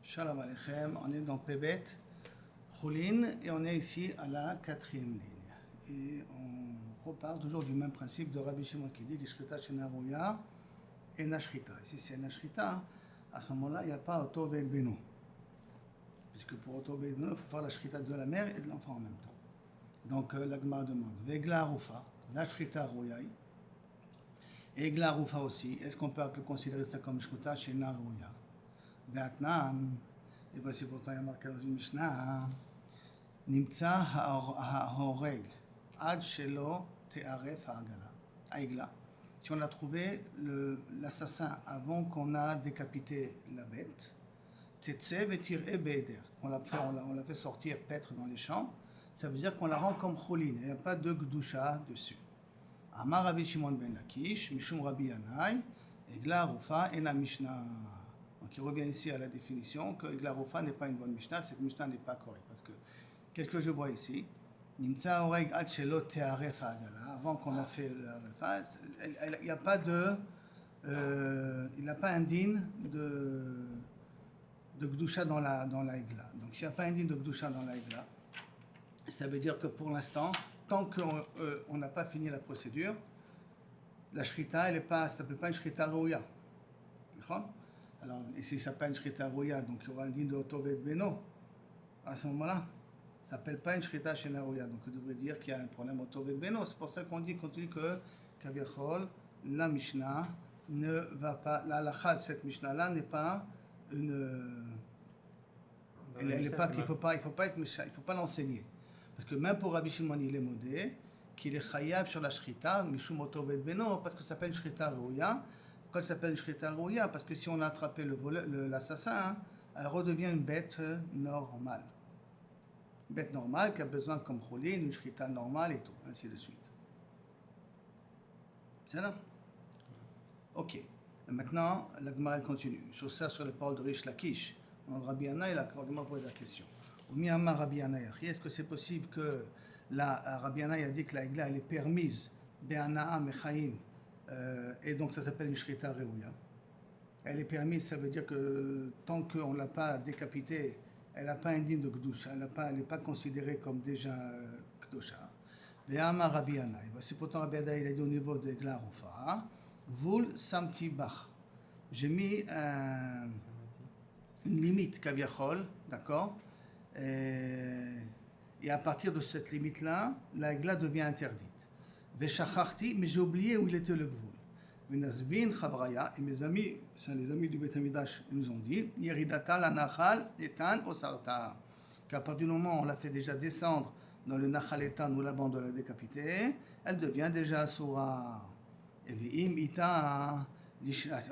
Shalom Aleichem, on est dans Pebet, Choulin, et on est ici à la 4e ligne. Et on reparle toujours du même principe de Rabbi Shimon qui dit que Shrita Shenarouya et Nashrita. Et si c'est Nashrita, à ce moment-là, il n'y a pas Oto Ve'et Beno. Puisque pour Oto Ve'et Beno, il faut faire la Shrita de la mère et de l'enfant en même temps. Donc la Gemara demande Ve'egla Arufa, la Shrita Rouyai, et Egla Arufa aussi. Est-ce qu'on peut un peu considérer ça comme Shrita Shenarouya? Et voici pourtant il y a marqué dans une Mishnah Nimtza ha'oreg ad shelo te'aref ha'agla. Si on a trouvé l'assassin avant qu'on a décapité la bête, Tetse ve'tir'e be'eder, on l'a fait sortir paître dans les champs, ça veut dire qu'on la rend comme Choulin, il n'y a pas de Gdusha dessus. Amar Rabbi Shimon ben Lakish, Mishum Rabbi Yanai, Egla Arufa ena Mishnah. Donc il revient ici à la définition que Egla Arufa n'est pas une bonne Mishnah, cette Mishnah n'est pas correcte. Parce que, qu'est-ce que je vois ici? Nimtza oreg ad shelo te'aref ha'agala, avant qu'on a fait l'Arefa, il n'y a pas il n'a pas indigne de Gdusha dans la Egla. Donc s'il n'y a pas indigne de Gdusha dans la Egla, ça veut dire que pour l'instant, tant qu'on n'a pas fini la procédure, la Shrita, ça ne s'appelle pas une Shrita Rouya. D'accord? Alors, ici, ça s'appelle une Shrita Rouya, donc il y aura un digne de Oto Ve'et Beno. À ce moment-là, ça ne s'appelle pas une Shrita Shena Rouya, donc on devrait dire qu'il y a un problème Oto Ve'et Beno. C'est pour ça qu'on dit que Kaviachol, la Mishnah ne va pas, la halakha de cette Mishnah-là n'est pas une. Elle n'est pas qu'il ne faut pas être méchant, il ne faut pas l'enseigner. Parce que même pour Rabbi Shimon, il est modé, qu'il est chayav sur la Shrita, Mishum Oto Ve'et Beno, parce que ça s'appelle Shrita Rouya. Pourquoi elle s'appelle Shrita Rouya? Parce que si on a attrapé l'assassin, elle redevient une bête normale. Une bête normale qui a besoin comme Choulin, une Shrita normale et tout, ainsi de suite. C'est là? Ok. Et maintenant, la Gemara continue. Sur ça, sur les paroles de Rish Lakish, on Rabbi Yanai, la Gemara pose la question. Rabbi Yanai, est-ce que c'est possible que Rabbi Yanai a dit que la Egla elle est permise Be'ana'a Mechaim, et donc ça s'appelle une Shrita Reuya. Elle est permise, ça veut dire que tant qu'on ne l'a pas décapitée, elle n'a pas un digne de Gdusha, elle n'est pas considérée comme déjà Gdusha. Ve'amar Rabbi Yanai, c'est pourtant Rabbi Yanai, il a dit au niveau de Egla Rufa, Gvul Samti Bach. J'ai mis une limite Kaviachol, d'accord? Et à partir de cette limite-là, la Egla devient interdite. Veshacharti, mais j'ai oublié où il était le Gvul. Venasbin Chabraya, et mes amis, c'est les amis du Beth Amidash, nous ont dit, Yeridata la Nachal Etan Osarta, qu'à partir du moment où on l'a fait déjà descendre dans le Nachal Etan où la bande l'a décapité, elle devient déjà Asura. Et Vim Ita,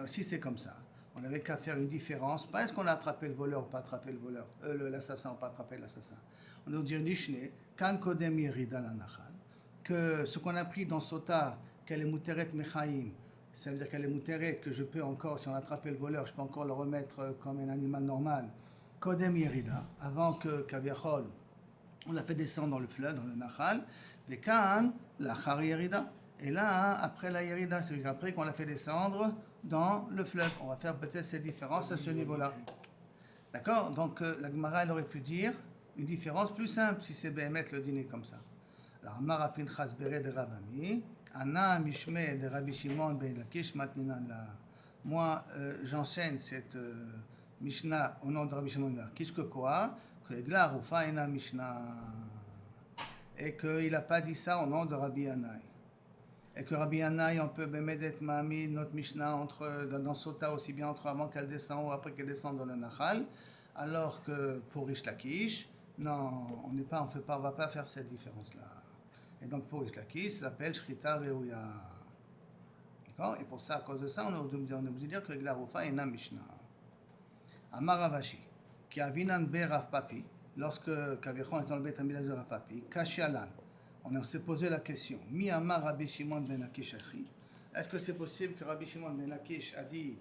si c'est comme ça, on n'avait qu'à faire une différence, pas est-ce qu'on a attrapé le voleur ou pas attrapé le voleur, l'assassin ou pas attrapé l'assassin. On doit dire Nishne, Kan Kodem Yerida la Nachal, que ce qu'on a pris dans Sota, qu'elle est Muteret Mechaim, ça veut dire qu'elle est Muteret, que je peux encore, si on a attrapé le voleur, je peux encore le remettre comme un animal normal. Kodem Yerida, avant que Kaviachol, on l'a fait descendre dans le fleuve, dans le Nachal, et Kan, la Char Yerida. Et là, après la Yerida, c'est après qu'on l'a fait descendre dans le fleuve. On va faire peut-être ces différences à ce niveau-là. D'accord? Donc la Gemara, elle aurait pu dire une différence plus simple si c'est Béhémet le dîner comme ça. Alors, Amar Pinchas Beret de Rabami, Anna Mishme de Rabbi Shimon ben Lakish Matninan la. Moi, j'enseigne cette Mishnah au nom de Rabbi Shimon ben Lakish que quoi? Que Egla Rufa ena Mishnah. Et qu'il n'a pas dit ça au nom de Rabbi Yanai. Et que Rabbi Yanai, on peut Bemedet Mami, notre Mishnah, dans Sota aussi bien entre avant qu'elle descend ou après qu'elle descende dans le Nachal, alors que pour Rish Lakish, non, on ne va pas faire cette différence-là. Et donc pour Rish Lakish, ça s'appelle Shrita Reuya. D'accord? Et pour ça, à cause de ça, on est obligé de dire que Egla Rufa est na Mishnah. Amar Ravashi, qui a Vinan Be Rav Papi, lorsque Kavichon est dans le Beth Amidash de Rav Papi, Kashialan. On s'est posé la question, Mi Amar Rabbi Shimon ben Lakish Achi. Est-ce que c'est possible que Rabbi Shimon ben Lakish a dit,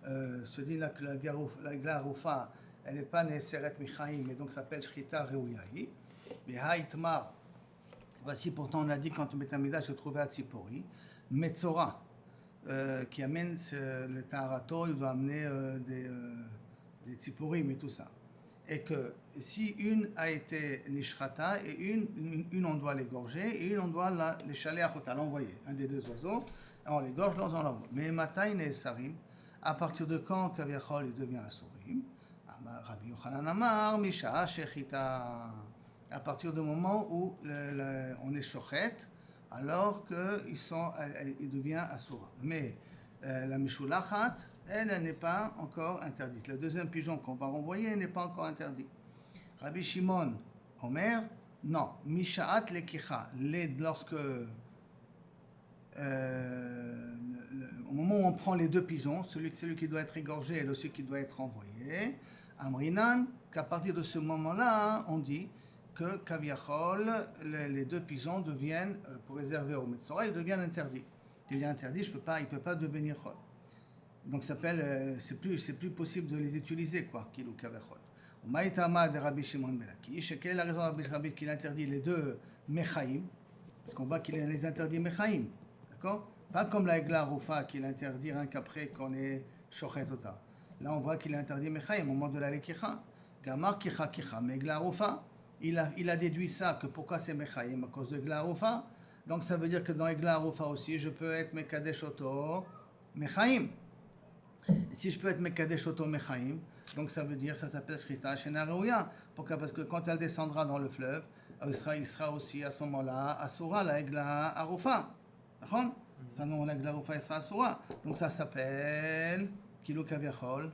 se dit là que la Egla Rufa, elle n'est pas Neseret Michaim, mais donc s'appelle Shrita Reuyahi. Mais Haïtmar, voici pourtant on a dit quand le Beth Amidash se trouvait à Tzipori, Metzora, qui amène le Taharato, il doit amener des tziporim et tout ça. Et que si une a été nishrata et une on doit l'égorger et une on doit les shaleachota, l'envoyer, un des deux oiseaux, on l'égorge, l'autre on l'envoie. Mais matai nesarim, à partir de quand kaviachol il devient asurim? Rabbi Yochanan Amar, Misha Shechita. À partir du moment où on est shochet, alors qu'il devient asura. Mais la mishulachat, elle n'est pas encore interdite. Le deuxième pigeon qu'on va renvoyer n'est pas encore interdit. Rabbi Shimon Omer, non. Mishaat lekicha, lorsque au moment où on prend les deux pigeons, celui qui doit être égorgé et celui qui doit être renvoyé, Amrinan, qu'à partir de ce moment-là, on dit que Kaviachol, les deux pigeons deviennent, pour réserver au Metzora, ils deviennent interdits. Il devient interdit, il ne peut pas devenir Chol. Donc c'est plus possible de les utiliser, quoi, Kilou Kaviachol. Maïtama de Rabbi Shimon Melakish, quelle est la raison de Rabbi qu'il interdit les deux Mechaïm? Parce qu'on voit qu'il les interdit Mechaïm, d'accord? Pas comme la Egla Rufa qu'il interdit rien qu'après qu'on est Shochetota. Là, on voit qu'il est interdit Mechaïm au moment de la Lekicha. Gamar Kicha Kicha, mais Egla Rufa, il a déduit ça, que pourquoi c'est Mechaïm? À cause de Egla Rufa. Donc ça veut dire que dans Egla Rufa aussi, je peux être Mekadesh Oto Mechaïm. Et si je peux être Mekadesh Oto Mechaïm, donc ça veut dire, ça s'appelle Shrita Shena Reuya. Pourquoi? Parce que quand elle descendra dans le fleuve, il sera aussi à ce moment-là Asura, la Egla Arufa. D'accord? Ça, non, la Egla Arufa sera Asura. Donc ça s'appelle Kilo Kaviachol.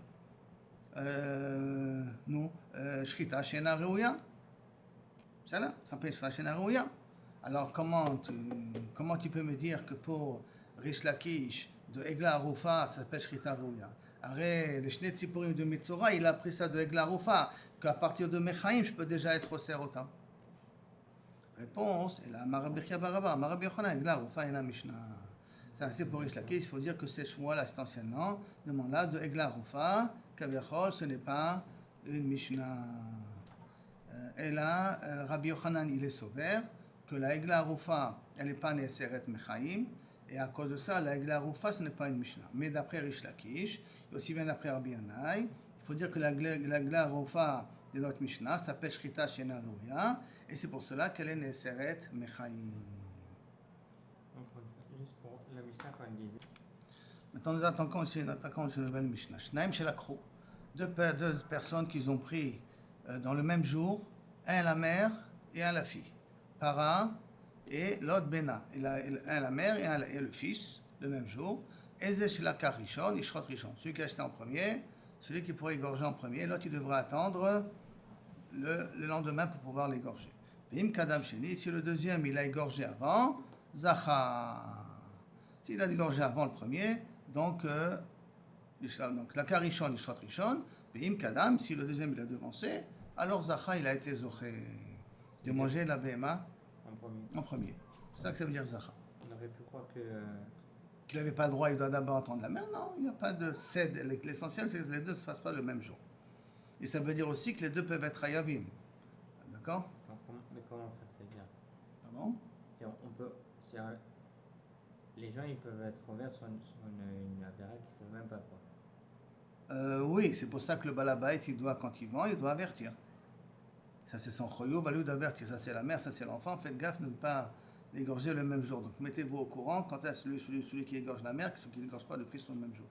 Shrita Shena Reuya. Ça s'appelle Shrita Shena Reuya. Alors comment tu peux me dire que pour Rish Lakish de Egla Arufa, ça s'appelle Shrita Reuya? Arrête, le Shnei Tziporim de Metzora, il a pris ça de Egla Rufa, qu'à partir de Mechaïm, je peux déjà être au Serotam. Réponse, et là, Marabirkia Baraba, Marabirchana, Egla Rufa, et la Mishnah. C'est pour Rish Lakish, il faut dire que c'est Shmuel, c'est anciennement, demande là de Egla Rufa, Kaviachol, ce n'est pas une Mishnah. Et là, Rabbi Yochanan, il est sauvé, que la Egla Rufa, elle n'est pas Neseret Mechaïm, et à cause de ça, la Egla Rufa, ce n'est pas une Mishnah. Mais d'après Rish Lakish, et aussi bien d'après Rabbi Yannai, il faut dire que la Egla Rufa de notre Mishnah s'appelle Shrita Shena Reuya, et c'est pour cela qu'elle est Neseret Mechaïm. Juste pour la Mishnah, quand elle disait. Maintenant, nous attaquons aussi une nouvelle Mishnah. Shnaim Shelakro, deux personnes qui ont pris dans le même jour, un la mère et un la fille. Para et l'autre Bena. Un la mère et le fils, le même jour. Ezeh Shelakar Rishon, Ishrot Rishon. Celui qui a acheté en premier, celui qui pourrait égorger en premier, l'autre il devra attendre le lendemain pour pouvoir l'égorger. Vim Kadam Sheni, si le deuxième il a égorgé avant, Zachar. S'il a égorgé avant le premier, donc la Karishon, Ishrot Rishon. Vim Kadam, si le deuxième il a devancé, alors Zachar il a été zoché de manger la BMA en premier. C'est ça que ça veut dire Zachar. On aurait pu croire qu'il n'avait pas le droit, il doit d'abord attendre la mère. Non, il n'y a pas de cède. L'essentiel, c'est que les deux ne se fassent pas le même jour. Et ça veut dire aussi que les deux peuvent être hayavim. D'accord? Mais comment faire ça bien? Pardon? Les gens ils peuvent être ouverts sur une avéra qui ne savent même pas quoi. Oui, c'est pour ça que le balabait, quand il vend, il doit avertir. Ça, c'est son choyou, valou d'avertir. Ça, c'est la mère, ça, c'est l'enfant. Faites gaffe de ne pas l'égorger le même jour. Donc, mettez-vous au courant quand est celui qui égorge la mère, celui qui n'égorge pas le fils le même jour.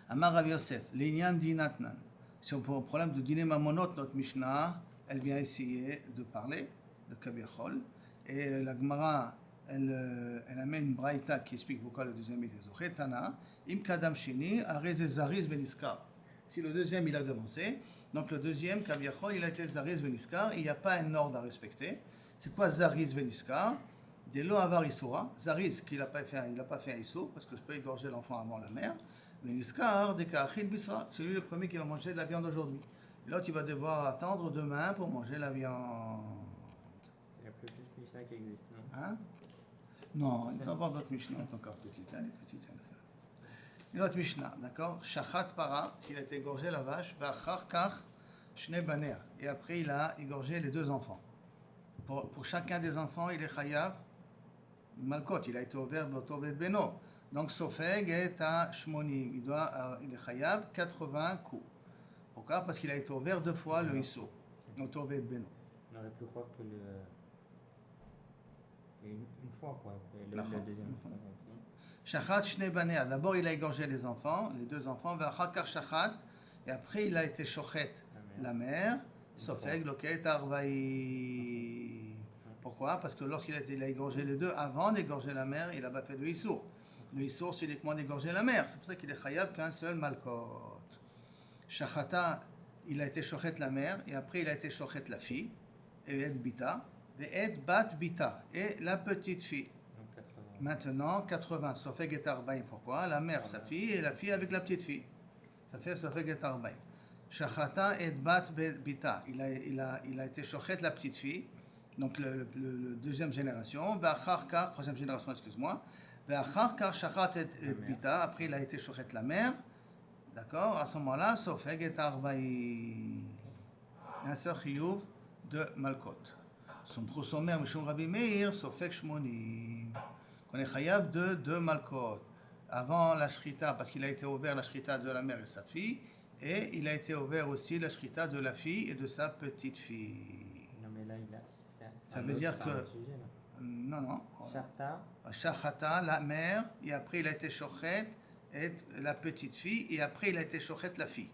Amar Rav Yosef, l'Inyan dinatnan. Si on prend le problème de dîner mamonot, notre Mishnah, elle vient essayer de parler de Kaviachol. Et la Gemara, elle amène une braïta qui explique pourquoi le deuxième était zoché. Tana, im kadam sheni, areze zariz veniskar. Si le deuxième il a devancé, donc le deuxième, Kaviachol, il a été zariz veniskar, il n'y a pas un ordre à respecter. C'est quoi zariz veniskar? Des lo avar isura. Zariz, il n'a pas fait un issour, parce que je peux égorger l'enfant avant la mère. Veniskar, des kachil bisra. C'est lui le premier qui va manger de la viande aujourd'hui. L'autre, il va devoir attendre demain pour manger la viande. C'est la plus petite Mishnah qui existe, non? Hein? Non, il doit y avoir d'autres Mishnah, encore petites. Elle est petite, elle, ça. Une autre Mishnah, d'accord? Shachat para, s'il a été égorgé la vache, vachar kach shne banea. Et après, il a égorgé les deux enfants. Pour chacun des enfants, il est chayav malkot. Il a été ouvert b'otoved beno. Donc Sofeg est à Shmonim. Il est Chayav 80 coups. Pourquoi? Parce qu'il a été ouvert 2 fois le Issur. Otoved Beno. On aurait pu croire que une fois, quoi. Le D'accord. deuxième. Shachat Shne Banea. D'abord, il a égorgé les enfants, les 2 enfants. Vachakar Shachat. Et après, il a été Shochet, la mère. Sofeg Loket Arbaï. Pourquoi? Parce que lorsqu'il a égorgé les 2, avant d'égorger la mère, il n'a pas fait le Issur. Le Issur, c'est uniquement d'égorger la mère. C'est pour ça qu'il est Chayav qu'un seul Malkot. Shachata, il a été Shochet la mère, et après, il a été Shochet la fille, et Et Bita, et Bat Bita, et la petite fille. Donc 80. Maintenant, 80, Sofeg et Arbaïm. Pourquoi? La mère, sa fille, et la fille avec la petite fille. Ça fait Sofeg et Arbaïm. Shachata et Bat Bita, il a été Shochet la petite fille, donc le deuxième génération. Vacharkar, troisième génération, excuse-moi. Vacharkar Shachat et Bita, après il a été Shochet la mère. D'accord? À ce moment-là, Sofeg et Arbaïm. Un seul chiyuv de Malkot. Son prosomer, Mishum Rabbi Meir, Sofeg Shmonim. On est chayav de Malkot. Avant la shrita, parce qu'il a été ouvert la shrita de la mère et sa fille, et il a été ouvert aussi la shrita de la fille et de sa petite fille. Non, mais là, Ça veut dire que. Sujet, là. Non. Sharta, Shachata, la mère, et après il a été shochet, et la petite fille, et après il a été shochet la fille.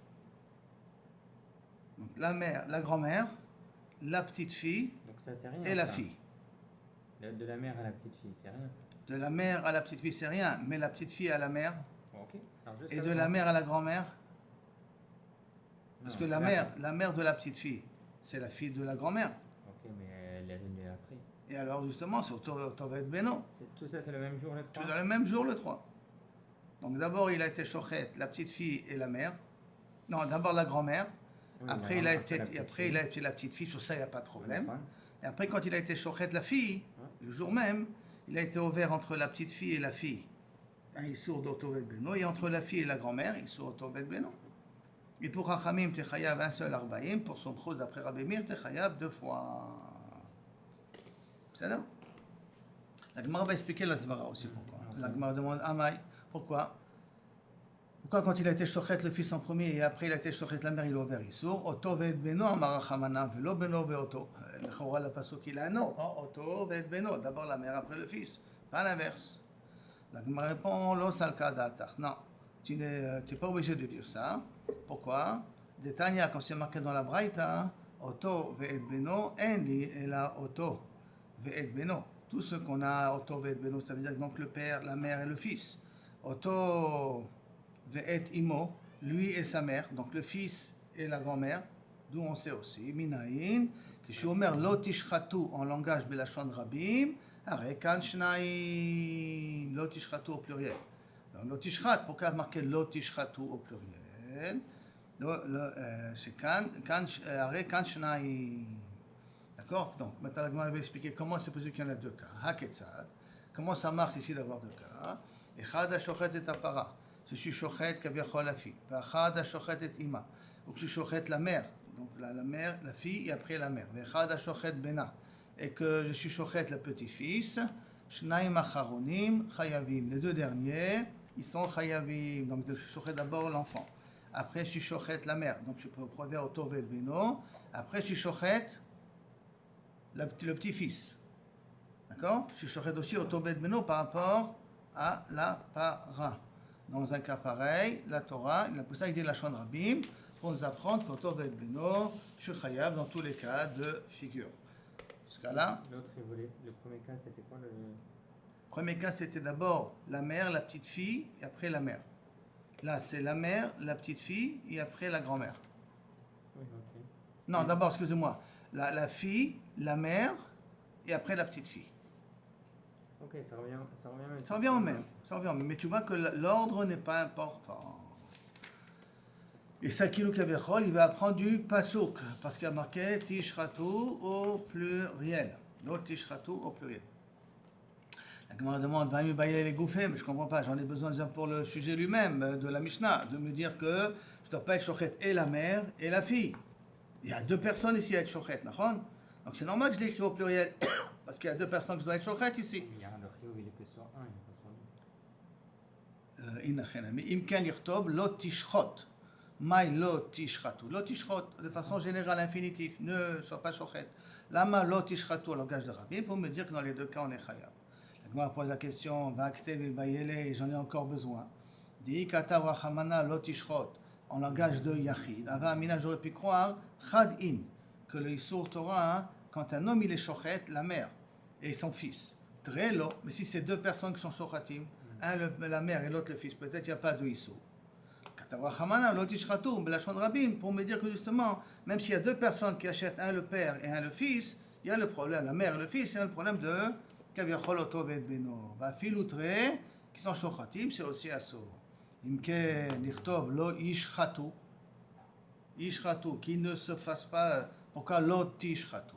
Donc la mère, la grand-mère, la petite fille donc ça c'est rien. et la ça. fille. De la mère à la petite fille, c'est rien. De la mère à la petite fille, c'est rien, mais la petite fille à la mère, Bon, ok. Alors, juste et de avant- la mère à la grand-mère, parce Non, que la là, mère de la petite fille, c'est la fille de la grand-mère. Ok, mais elle est venue après. Et alors justement, sur Toved Beno, Tout ça c'est le même jour, les tout trois. dans le même jour, le 3. Donc d'abord, il a été shochet, la petite fille et la mère. Non, d'abord la grand-mère. Oui, Après, il la a été, petite et après, fille. il a été la petite fille, sur ça, il n'y a pas de problème. D'accord. Et après, quand il a été shochet la fille, le jour même, il a été ouvert entre la petite fille et la fille. Un Issour d'Otoved Beno, et entre la fille et la grand-mère, Issour d'Otoved Beno. Et pour Rachamim, t'es chayav un seul Arbaïm, pour son prose après Rabbi Meir, t'es chayav 2 fois. C'est là? La Gemara va expliquer la Zvara aussi pourquoi. La Gemara demande Amai, pourquoi? Pourquoi quand il a été shochet le fils en premier et après il a été shochet la mère, il a ouvert Issour? Oto ve'et beno amarachamana velo beno ve'oto. Le chora la pasuk il a non. Oto ve'et beno. D'abord la mère, après le fils. Pas l'inverse. La Gemara répond lo salka da'atach. Non, tu n'es pas obligé de dire ça. Pourquoi? Détania, comme c'est marqué dans la Braïta, Oto ve'et beno en li ela oto ve'et beno. Tout ce qu'on a, Oto ve'et beno, ça veut dire donc le père, la mère et le fils. Oto ve'et imo, lui et sa mère, donc le fils et la grand-mère, d'où on sait aussi, minaïn, que je omer lo tishchatu en langage belashon rabim, arekan shnaim, lo tishchatu au pluriel. Donc lo tishchat, pourquoi marquer lo tishchatu au pluriel? C'est arekan shnaim. D'accord? Donc maintenant la Gemara va expliquer comment c'est possible qu'il y en a 2 cas. Haketzad. Comment ça marche ici d'avoir 2 cas? Echad ha-shochet et apara. Je suis shochet kaviachol la fille. V'achad ha-shochet et ima. Ou que je shochet la mère. Donc la mère, la fille et après la mère. V'echad ha-shochet bena. Et que je suis shochet le petit-fils. Shnaim acharonim chayavim. Les 2 derniers, ils sont chayavim. Donc je suis shochet d'abord l'enfant. Après je suis shochet la mère. Donc je peux prouver au toved beno. Après je suis shochet le petit-fils. D'accord? Je suis shochet aussi au toved beno par rapport à la para. Dans un cas pareil, la Torah, il a pour ça il dit la Shon Rabim, pour nous apprendre qu'au Toved Beno, je suis chayav dans tous les cas de figure. Ce cas-là, L'autre, le premier cas, c'était quoi le. premier cas, c'était d'abord la mère, la petite fille, et après la mère. Là, c'est la mère, la petite fille, et après la grand-mère. Oui, ok. Non, d'abord, excusez-moi, la fille, la mère, et après la petite fille. Ok, ça revient même. Ça revient au même. Ça revient au même. Mais tu vois que l'ordre n'est pas important. Et Sakilu Kavechol, il va apprendre du Pasuk, parce qu'il y a marqué Tishratu au pluriel. L'autre Tishratu au pluriel. La Gemara demande, va me bailler les gouffés, mais je ne comprends pas, j'en ai besoin pour le sujet lui-même de la Mishnah, de me dire que je ne dois pas être shochet et la mère et la fille. Il y a 2 personnes ici à être shochet, d'accord? Donc c'est normal que je l'écris au pluriel, parce qu'il y a 2 personnes que je dois être shochet ici. Il y a le Rio, il est que sur 1, il n'est pas sur 2. mais imken yirtob lo tishchot. Mai lo tishchatu. Lo tishchot, de façon générale, infinitif, ne sois pas chochet. Lama lo tishchatu, au langage de Rabbi, pour me dire que dans les deux cas, on est chayab. La Gemara pose la question, Vakte bayele, j'en ai encore besoin. Di kata wachamana lo tishchot, en langage de Yachid. Ava Amina, j'aurais pu croire, chad in, que le Issour Torah, quand un homme il est chochet, la mère et son fils. Très lo, mais si c'est deux personnes qui sont chochatim, la mère et l'autre le fils, peut-être il n'y a pas de Issour. Kata wachamana lo tishchatu, belachon rabim, pour me dire que justement, même s'il y a deux personnes qui achètent un le père et un le fils, il y a le problème, la mère et le fils, il y a le problème de kaviachol oto ve'et beno. Vafilu tre, qui sont chochatim, c'est aussi assour. Imke nirtov lo ishchatu, ishchatu, qui ne se fasse pas, pourquoi lo tishchatu?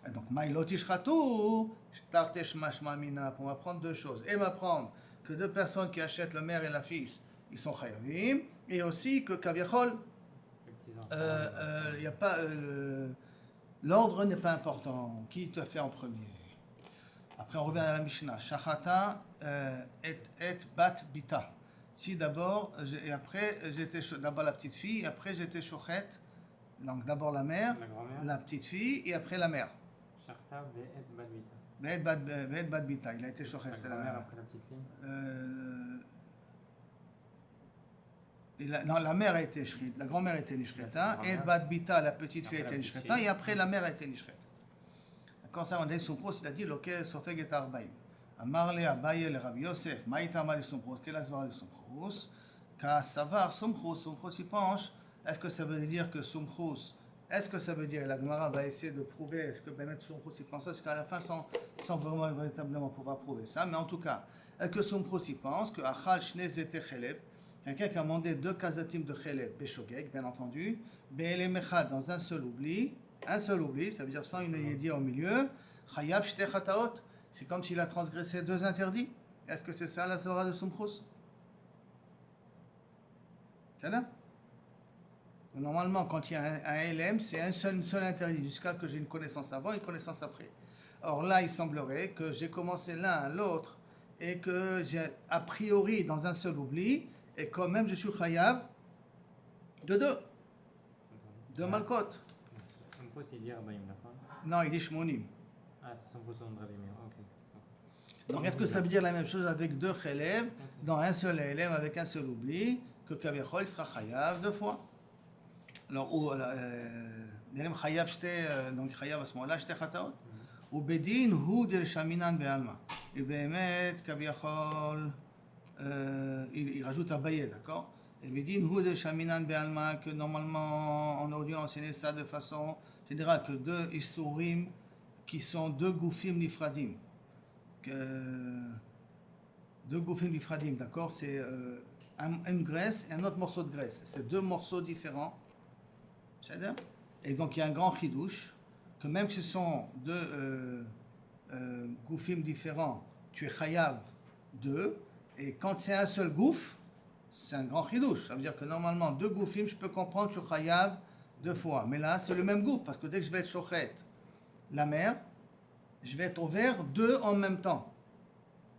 Et donc, maï lo tishchatu, tartesh mashma mina, pour m'apprendre deux choses. Et m'apprendre que deux personnes qui achètent le mère et la fils, ils sont chayavim, et aussi que kaviachol, il y a pas, l'ordre n'est pas important. Qui te fait en premier? Après, on revient à la Mishnah. Shachata et bat bita. Si d'abord, et après, j'étais d'abord la petite fille, et après j'étais chochet. Donc d'abord la mère, la petite fille, et après la mère. Shachta ve'et bat bita. Ve'et bat bita, il a été chochet. La grand-mère après la petite fille. Non, la mère a été shrit, la grand-mère a été nishreta, et bat bita, la petite fille a été nishreta, et après la mère a été nishreta. Quand ça on dit Soumchous, il a dit lequel sofeg et arbaïm. Amarle Abaye le Rabbi Yosef, maïtama de Soumchous, quel asvar de Soumchous? Car savoir Soumchous, il penche, est-ce que ça veut dire que Soumchous, est-ce que ça veut dire, et la Gemara va essayer de prouver, est-ce que Benet Soumchous il pense ça, parce qu'à la fin, sans vraiment véritablement pouvoir prouver ça, mais en tout cas, est-ce que Soumchous il pense que Achal Shnei Zete Chelev, quelqu'un qui a demandé deux kazatim de Chelev, Beshogeg, bien entendu, Be'ele Mechad, dans un seul oubli, ça veut dire sans une yédia au milieu, Chayav Shte Chataot, c'est comme s'il a transgressé deux interdits. Est-ce que c'est ça la Torah de Soumchous? C'est là? Normalement, quand il y a un LM, c'est un seul interdit, jusqu'à que j'ai une connaissance avant et une connaissance après. Or là, il semblerait que j'ai commencé l'un, l'autre, et que j'ai a priori dans un seul oubli, et quand même je suis chayav de deux malkot. Soumchous il dit arbaïm, d'accord? Non, il dit shmonim. Ah, Soumchous on rabim, ok. Donc est-ce que ça veut dire la même chose avec deux chelev, dans un seul élève, avec un seul oubli, que kaviachol sera chayav deux fois? Alors, ou chayav donc chayav à ce moment-là, shte chataot. Ou bedin hu de shaminan be'alma. Et be'emet kaviachol, il rajoute Abaye, d'accord? Et bedin hu de shaminan be'alma, que normalement on aurait dû enseigner ça de façon générale, que deux issourim qui sont deux goufim nifradim. Deux goufim nifradim, d'accord? C'est une graisse et un autre morceau de graisse. C'est deux morceaux différents. C'est-à-dire? Et donc il y a un grand chidouche, que même si ce sont deux goufim différents, tu es chayav deux, et quand c'est un seul gouf, c'est un grand chidouche. Ça veut dire que normalement, deux goufim, je peux comprendre que je suis chayav deux fois. Mais là, c'est le même gouf, parce que dès que je vais être chochet, la mère, je vais être au vert deux en même temps.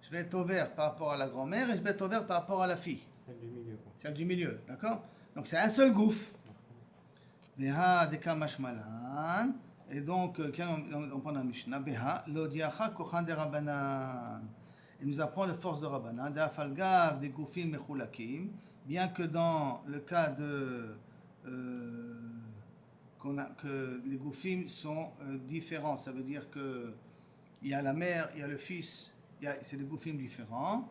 Je vais être au vert par rapport à la grand-mère et je vais être au vert par rapport à la fille. Celle du milieu, quoi. Celle du milieu, d'accord? Donc c'est un seul gouffre. Beha deka mashmalan. Et donc, on prend la Mishnah, Beha, l'odiacha kochan de Rabbanan. Il nous apprend les forces de Rabbanan, de Afalgav, des goufim mechulakim, bien que dans le cas de. Que les goufim sont différents. Ça veut dire que il y a la mère, il y a le fils, c'est des goufim différents.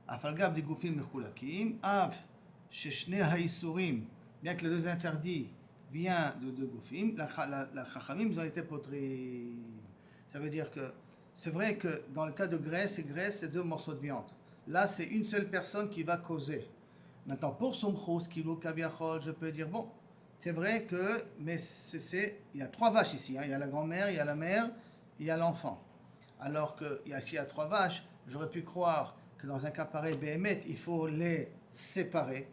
Afalgav des goufim mechulakim. Av, sheshne haïsurim, bien que les deux interdits viennent de deux goufim, la chachamim, ils ont été potris. Ça veut dire que c'est vrai que dans le cas de graisse, c'est deux morceaux de viande. Là, c'est une seule personne qui va causer. Maintenant, pour Soumchous, kilo kaviachol, je peux dire, bon, c'est vrai que, mais il y a trois vaches ici, hein. Il y a la grand-mère, il y a la mère, il y a l'enfant. Alors que s'il y a trois vaches, j'aurais pu croire que dans un cas pareil, Béhémet, il faut les séparer,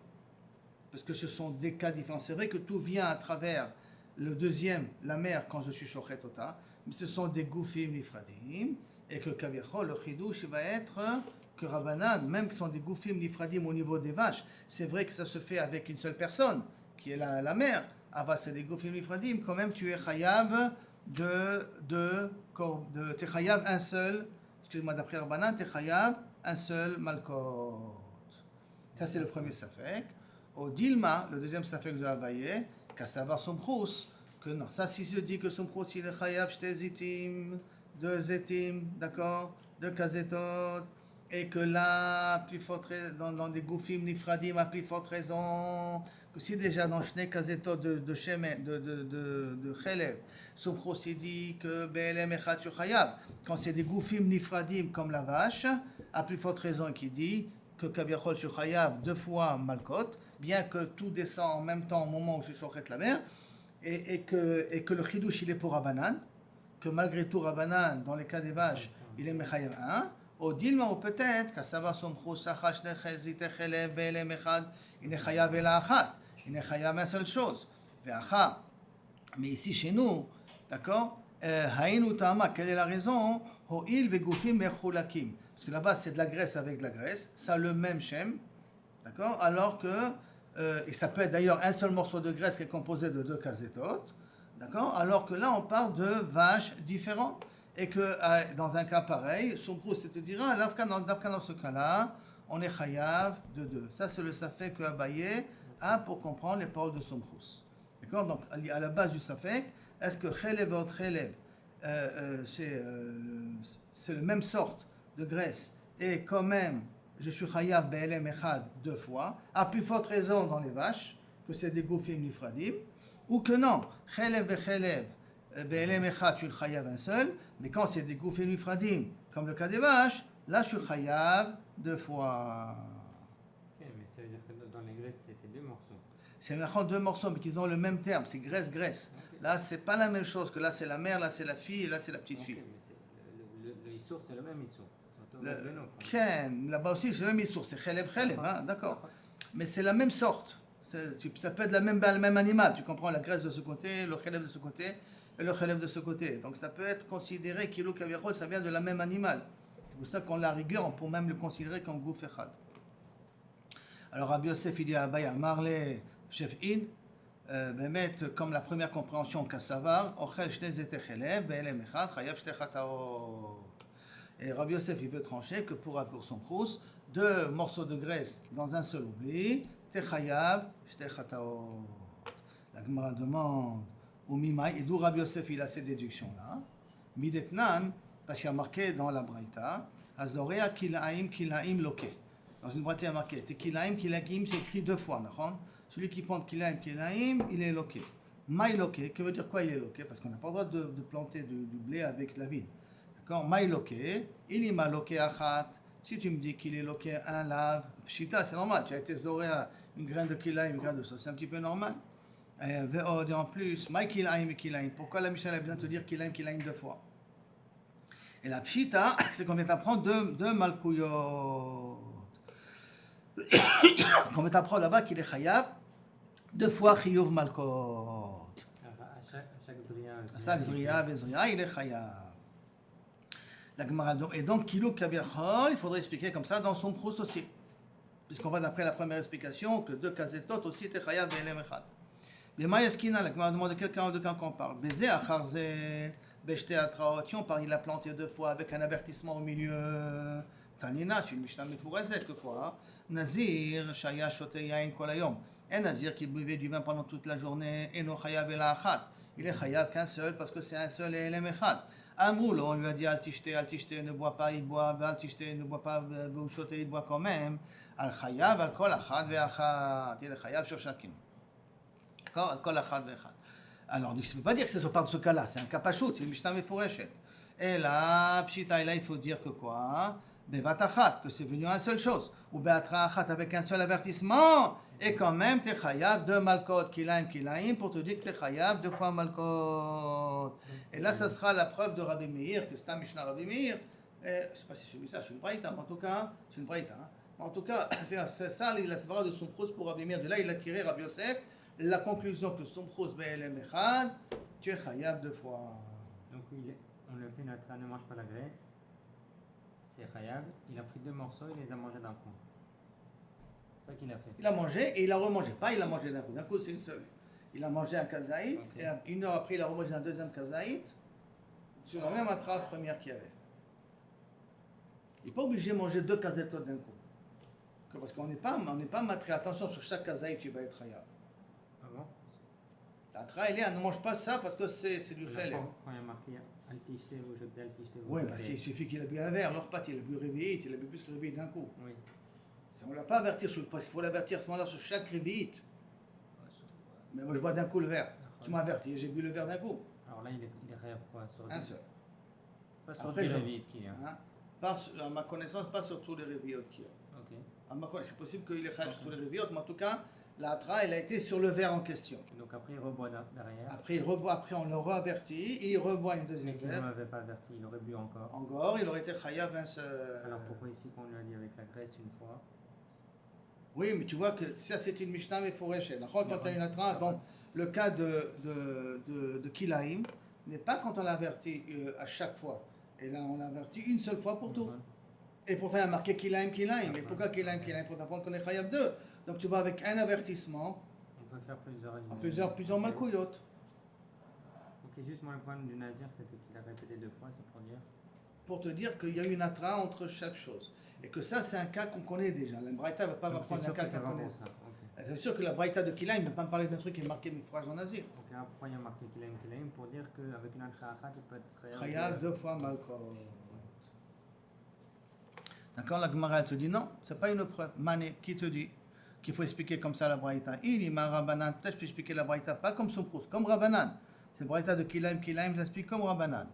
parce que ce sont des cas différents. C'est vrai que tout vient à travers le deuxième, la mère, quand je suis shochet ota, mais ce sont des goufim nifradim, et que kaviachol, le chidouche, va être que Rabbanan, même qui sont des goufim nifradim au niveau des vaches, c'est vrai que ça se fait avec une seule personne, qui est la mère. Ah, c'est des goufim nifradim, quand même tu es chayav t'es chayav un seul, excuse-moi, d'après Rabbanan, t'es chayav un seul malkot. Ça, c'est le premier safek. Au Dilma, le deuxième safek de Abaye, qu'à savoir son prous, que non, ça, si je dis que son prous, il est chayav, j'te zitim, deux zetim, d'accord, deux kazetot, et que là, plus forte, dans des goufim nifradim, à plus forte raison, que si déjà dans Shne kazetot de Chelev, son prous, il dit que BLM echat sur chayav, quand c'est des goufim nifradim comme la vache, à plus forte raison qui dit que Kabiachol sur chayav deux fois malkot, bien que tout descend en même temps au moment où je chochet la mer, et que le chidouche il est pour Rabbanan, que malgré tout Rabbanan, dans les cas des vaches, il est mechayav 1, au dilma ou peut-être, qu'à savoir son chousachash nechezite chelev ve'elem echad, il est chayav ela achat, il est chayav une seule chose, ve'acha. Mais ici chez nous, d'accord, haïnu tama, quelle est la raison? Ho'il ve'gufim mechulakim. Parce que là-bas, c'est de la graisse avec de la graisse, ça a le même shem, d'accord? Alors que, et ça peut être d'ailleurs un seul morceau de graisse qui est composé de deux kazetot, d'accord? Alors que là, on parle de vaches différentes, et que dans un cas pareil, son prous, c'est te dira, dans ce cas-là, on est chayav de deux. Ça, c'est le safek que Abaye a pour comprendre les paroles de son prous. D'accord? Donc, à la base du safek, est-ce que chelev et autre chelev, c'est le même sorte de graisse, et quand même, je suis chayav be'elem echad deux fois, à plus forte raison dans les vaches, que c'est des goufim nifradim, ou que non, chelev be'chelev, be'elem echad, je suis chayav un seul, mais quand c'est des goufim nifradim, comme le cas des vaches, là je suis chayav deux fois. Ok, mais ça veut dire que dans les graisses, c'était deux morceaux. C'est deux morceaux, mais qu'ils ont le même terme, c'est graisse-graisse. Ok. Là, c'est pas la même chose, que là c'est la mère, là c'est la fille, et là c'est la petite fille. Ok, mais le issour, c'est le même issour. Ken, là-bas aussi, c'est le même issour, c'est chelev, hein, d'accord. Mais c'est la même sorte. Ça peut être le même animal. Tu comprends, la graisse de ce côté, le chelev de ce côté, et le chelev de ce côté. Donc ça peut être considéré kilo kavirol, ça vient de la même animal. C'est pour ça qu'on l'a rigueur, on peut même le considérer comme gouf echad. Alors Rabbi Yosef, il dit à Abaye, Marle, chef in, comme la première compréhension Kassavar, Ochel shne zete chelev, be'elem echad, chayav shte chataot. Et Rabbi Yosef, il veut trancher que pour son prous, deux morceaux de graisse dans un seul oubli, techayav, shte chataot. La Gemara demande, ou mimai, et d'où Rabbi Yosef il a ces déductions-là? Midetnan, parce qu'il y a marqué dans la Braïta, Azorea kilaim loke. Dans une Braïta, il y a marqué, kilaim, c'est écrit deux fois, d'accord? Celui qui plante kilaim, il est loke. Maï loke, que veut dire quoi il est loke? Parce qu'on n'a pas le droit de planter du blé avec la vigne. D'accord, maï loqué, il y m'a loqué achat. Si tu me dis qu'il est loqué un lave, pshita, c'est normal. Tu as été zoré à une graine de kilaïm, une graine de sauce, c'est un petit peu normal. Et en plus, maï kilaïm. Pourquoi la Mishnah a besoin de te dire kilaïm deux fois? Et la pshita, c'est qu'on vient t'apprendre deux malkouyot. Qu'on vient t'apprendre là-bas qu'il est chayav, deux fois chiyuv malkot. À chaque zriya, il est chayav. La Gemara, et donc, Kilo Kabiachol, il faudrait expliquer comme ça dans son prous aussi. Puisqu'on va d'après la première explication que deux kazetot aussi étaient chayav be'elem echad. Mais Mayaskina, la Gemara demande de quelqu'un qu'on parle. Bézé acharze, beshte atraot, si on parle, il a planté deux fois avec un avertissement au milieu. Tanina, je suis une Mishnah Mefourezet, que quoi? Nazir, shaya shote yain kolayom. Un Nazir qui buvait du vin pendant toute la journée, et no chayav ela achat. Il est chayav qu'un seul parce que c'est un seul et elem echad. Amoul, on lui a dit Altishte, ne boit pas, il boit, Altishte, ne boit pas, Bouchote, il boit quand même. Al-Chayav, Al-Kol Achad ve'Achad. Il est Chayav sur chacun. D'accord? Al-Kol Achad ve'Achad. Alors, ça ne veut pas dire que c'est par ce cas-là, c'est un cas pachout, c'est une Mishnah Meforeshet. Et là, Pshita, et là, il faut dire que quoi? Bevat Achat, que c'est venu à une seule chose. Ou Beatra Achat avec un seul avertissement. Et quand même, t'es chayav deux malkot, kilaim, pour te dire que t'es chayav deux fois malkot. Et là, ça sera la preuve de Rabbi Meir, que c'est un Mishnah Rabbi Meir. Je ne sais pas si c'est ça, je suis une braïta, mais en tout cas, c'est une braïta. En tout cas, c'est ça la svara de son prous pour Rabbi Meir. De là, il a tiré Rabbi Yosef la conclusion que son prous be'elem echad, tu es chayav deux fois. Donc, on le fait, notre âne ne mange pas la graisse. c'est Chayav. Il a pris 2 morceaux, il les a mangés d'un coup. C'est ça qu'il a fait. Il a mangé et il a remangé. Pas il a mangé d'un coup. D'un coup, c'est une seule. Il a mangé un kazaït Ok. et une heure après, il a remangé un deuxième kazaït sur la même attrape première qu'il y avait. Il n'est pas obligé de manger 2 kazaïtotes d'un coup. Parce qu'on n'est pas matré. Attention, sur chaque kazaït, tu vas être Chayav. Ah bon? L'atra, elle ne mange pas ça parce que c'est du Quand khel. il y a marqué Altishte, vous jetez Altishte, vous Oui, jetez. parce qu'il suffit qu'il a bu un verre. Leur pâte, il a bu réveillé, il a bu plus que réveillé d'un coup. Oui. Ça, on ne l'a pas averti parce qu'il faut l'avertir à ce moment-là sur chaque réveillé. Mais moi, je bois d'un coup le verre. Tu m'as averti, j'ai bu le verre d'un coup. Alors là, il est Chayav quoi? Sur Un 10? seul. Pas sur Après, 10 je- révites qui est. Hein? Pas, à ma connaissance, pas sur tous les réveillotes qu'il y a. Ok. C'est possible qu'il est khayab sur tous les réveillotes, mais en tout cas, l'atra, elle a été sur le verre en question. Et donc après, il reboit derrière. Après, on l'a re-averti, et il reboit une deuxième Mais s'il ne verre. m'avait pas averti, il aurait bu encore. Encore, il aurait été khayab un seul. Alors pourquoi ici qu'on lui a dit avec la graisse une fois? Oui, mais tu vois que ça, c'est une Mishnah, mais il faut récher. D'accord, quand tu as une atra, donc le cas de Kilaïm n'est pas quand on l'avertit à chaque fois. Et là, on l'avertit une seule fois pour tout. Et pourtant, il y a marqué Kilaïm. Et pourquoi Kilaïm? Pour t'apprendre qu'on est Khayab 2. Donc tu vas avec un avertissement, On peut faire plusieurs en plusieurs malkouyotes. Ok, juste moi le problème du Nazir, c'était qu'il a répété 2 fois, c'est pour dire. Pour te dire qu'il y a une atra entre chaque chose. Et que ça, c'est un cas qu'on connaît déjà. La Braïta ne va pas Donc, m'apprendre c'est un sûr cas que ça qu'on va connaît. pour ça. Ok. C'est sûr que la Braïta de Kilaïm ne va pas me parler d'un truc qui est marqué Mifraj en Nazir. Ok, alors pourquoi il y a marqué Kilaim pour dire qu'avec une Al-Kha'akhat, il peut être Khayab 2 fois malkot. D'accord, la Gemara elle te dit non, c'est pas une preuve. Mané, qui te dit qu'il faut expliquer comme ça la Braïta? Il dit ma Rabbanan, peut-être je peux expliquer la Braïta pas comme Soumprous, comme Rabbanan. C'est Braïta de Kilaim, je l'explique comme Rabbanan.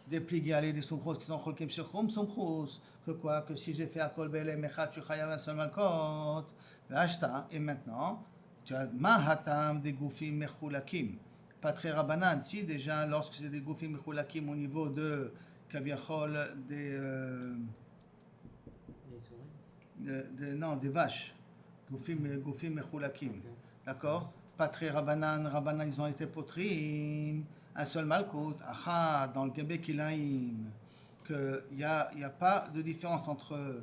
Des plis des Soumprous qui sont Cholkim sur Chum, Soumprous. Que quoi? Que si j'ai fait à Kolbele, Mechat, tu Chayav un seul malkot. Ashta, et maintenant, tu as Mahatam des Goufim Mechulakim. Pas très Rabbanan, si déjà, lorsque c'est des Goufim Mechulakim au niveau de Kaviachol, des. Les souris. Non, des vaches. Goufim Mechulakim. Ok. D'accord? Pas très Rabbanan, ils ont été potrim. Un seul malkout. Aha, dans le Gebé Kilaim. Qu'il n'y a pas de différence entre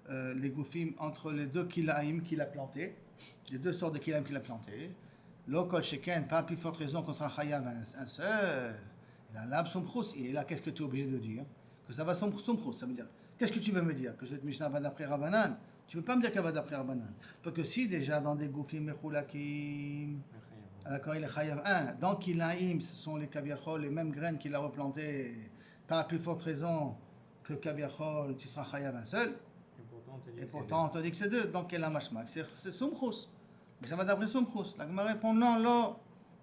les Goufim, entre les 2 Kilaim qu'il a plantés. Les 2 sortes de Kilaim qu'il a plantés. L'Okol Sheken, pas plus forte raison qu'on sera Chayav un seul. Et là, l'Ab Somprous. Et là, qu'est-ce que tu es obligé de dire? Que ça va Somprous. Ça veut dire. Qu'est-ce que tu veux me dire? Que cette Mishnah va d'après Rabbanan? Tu ne peux pas me dire qu'elle va d'après Rabbanan. Parce que si déjà dans des Goufim Mechulakim, d'accord, il est Chayav 1. Dans Kilaim, ce sont les Kaviachol, les mêmes graines qu'il a replantées. Par la plus forte raison que Kaviachol, tu seras Chayav un seul. Et pourtant, on te dit que c'est 2. Donc, quel est la mashmak? C'est Soumprous. Mais ça va d'après Soumprous. La Gemara répond non, non.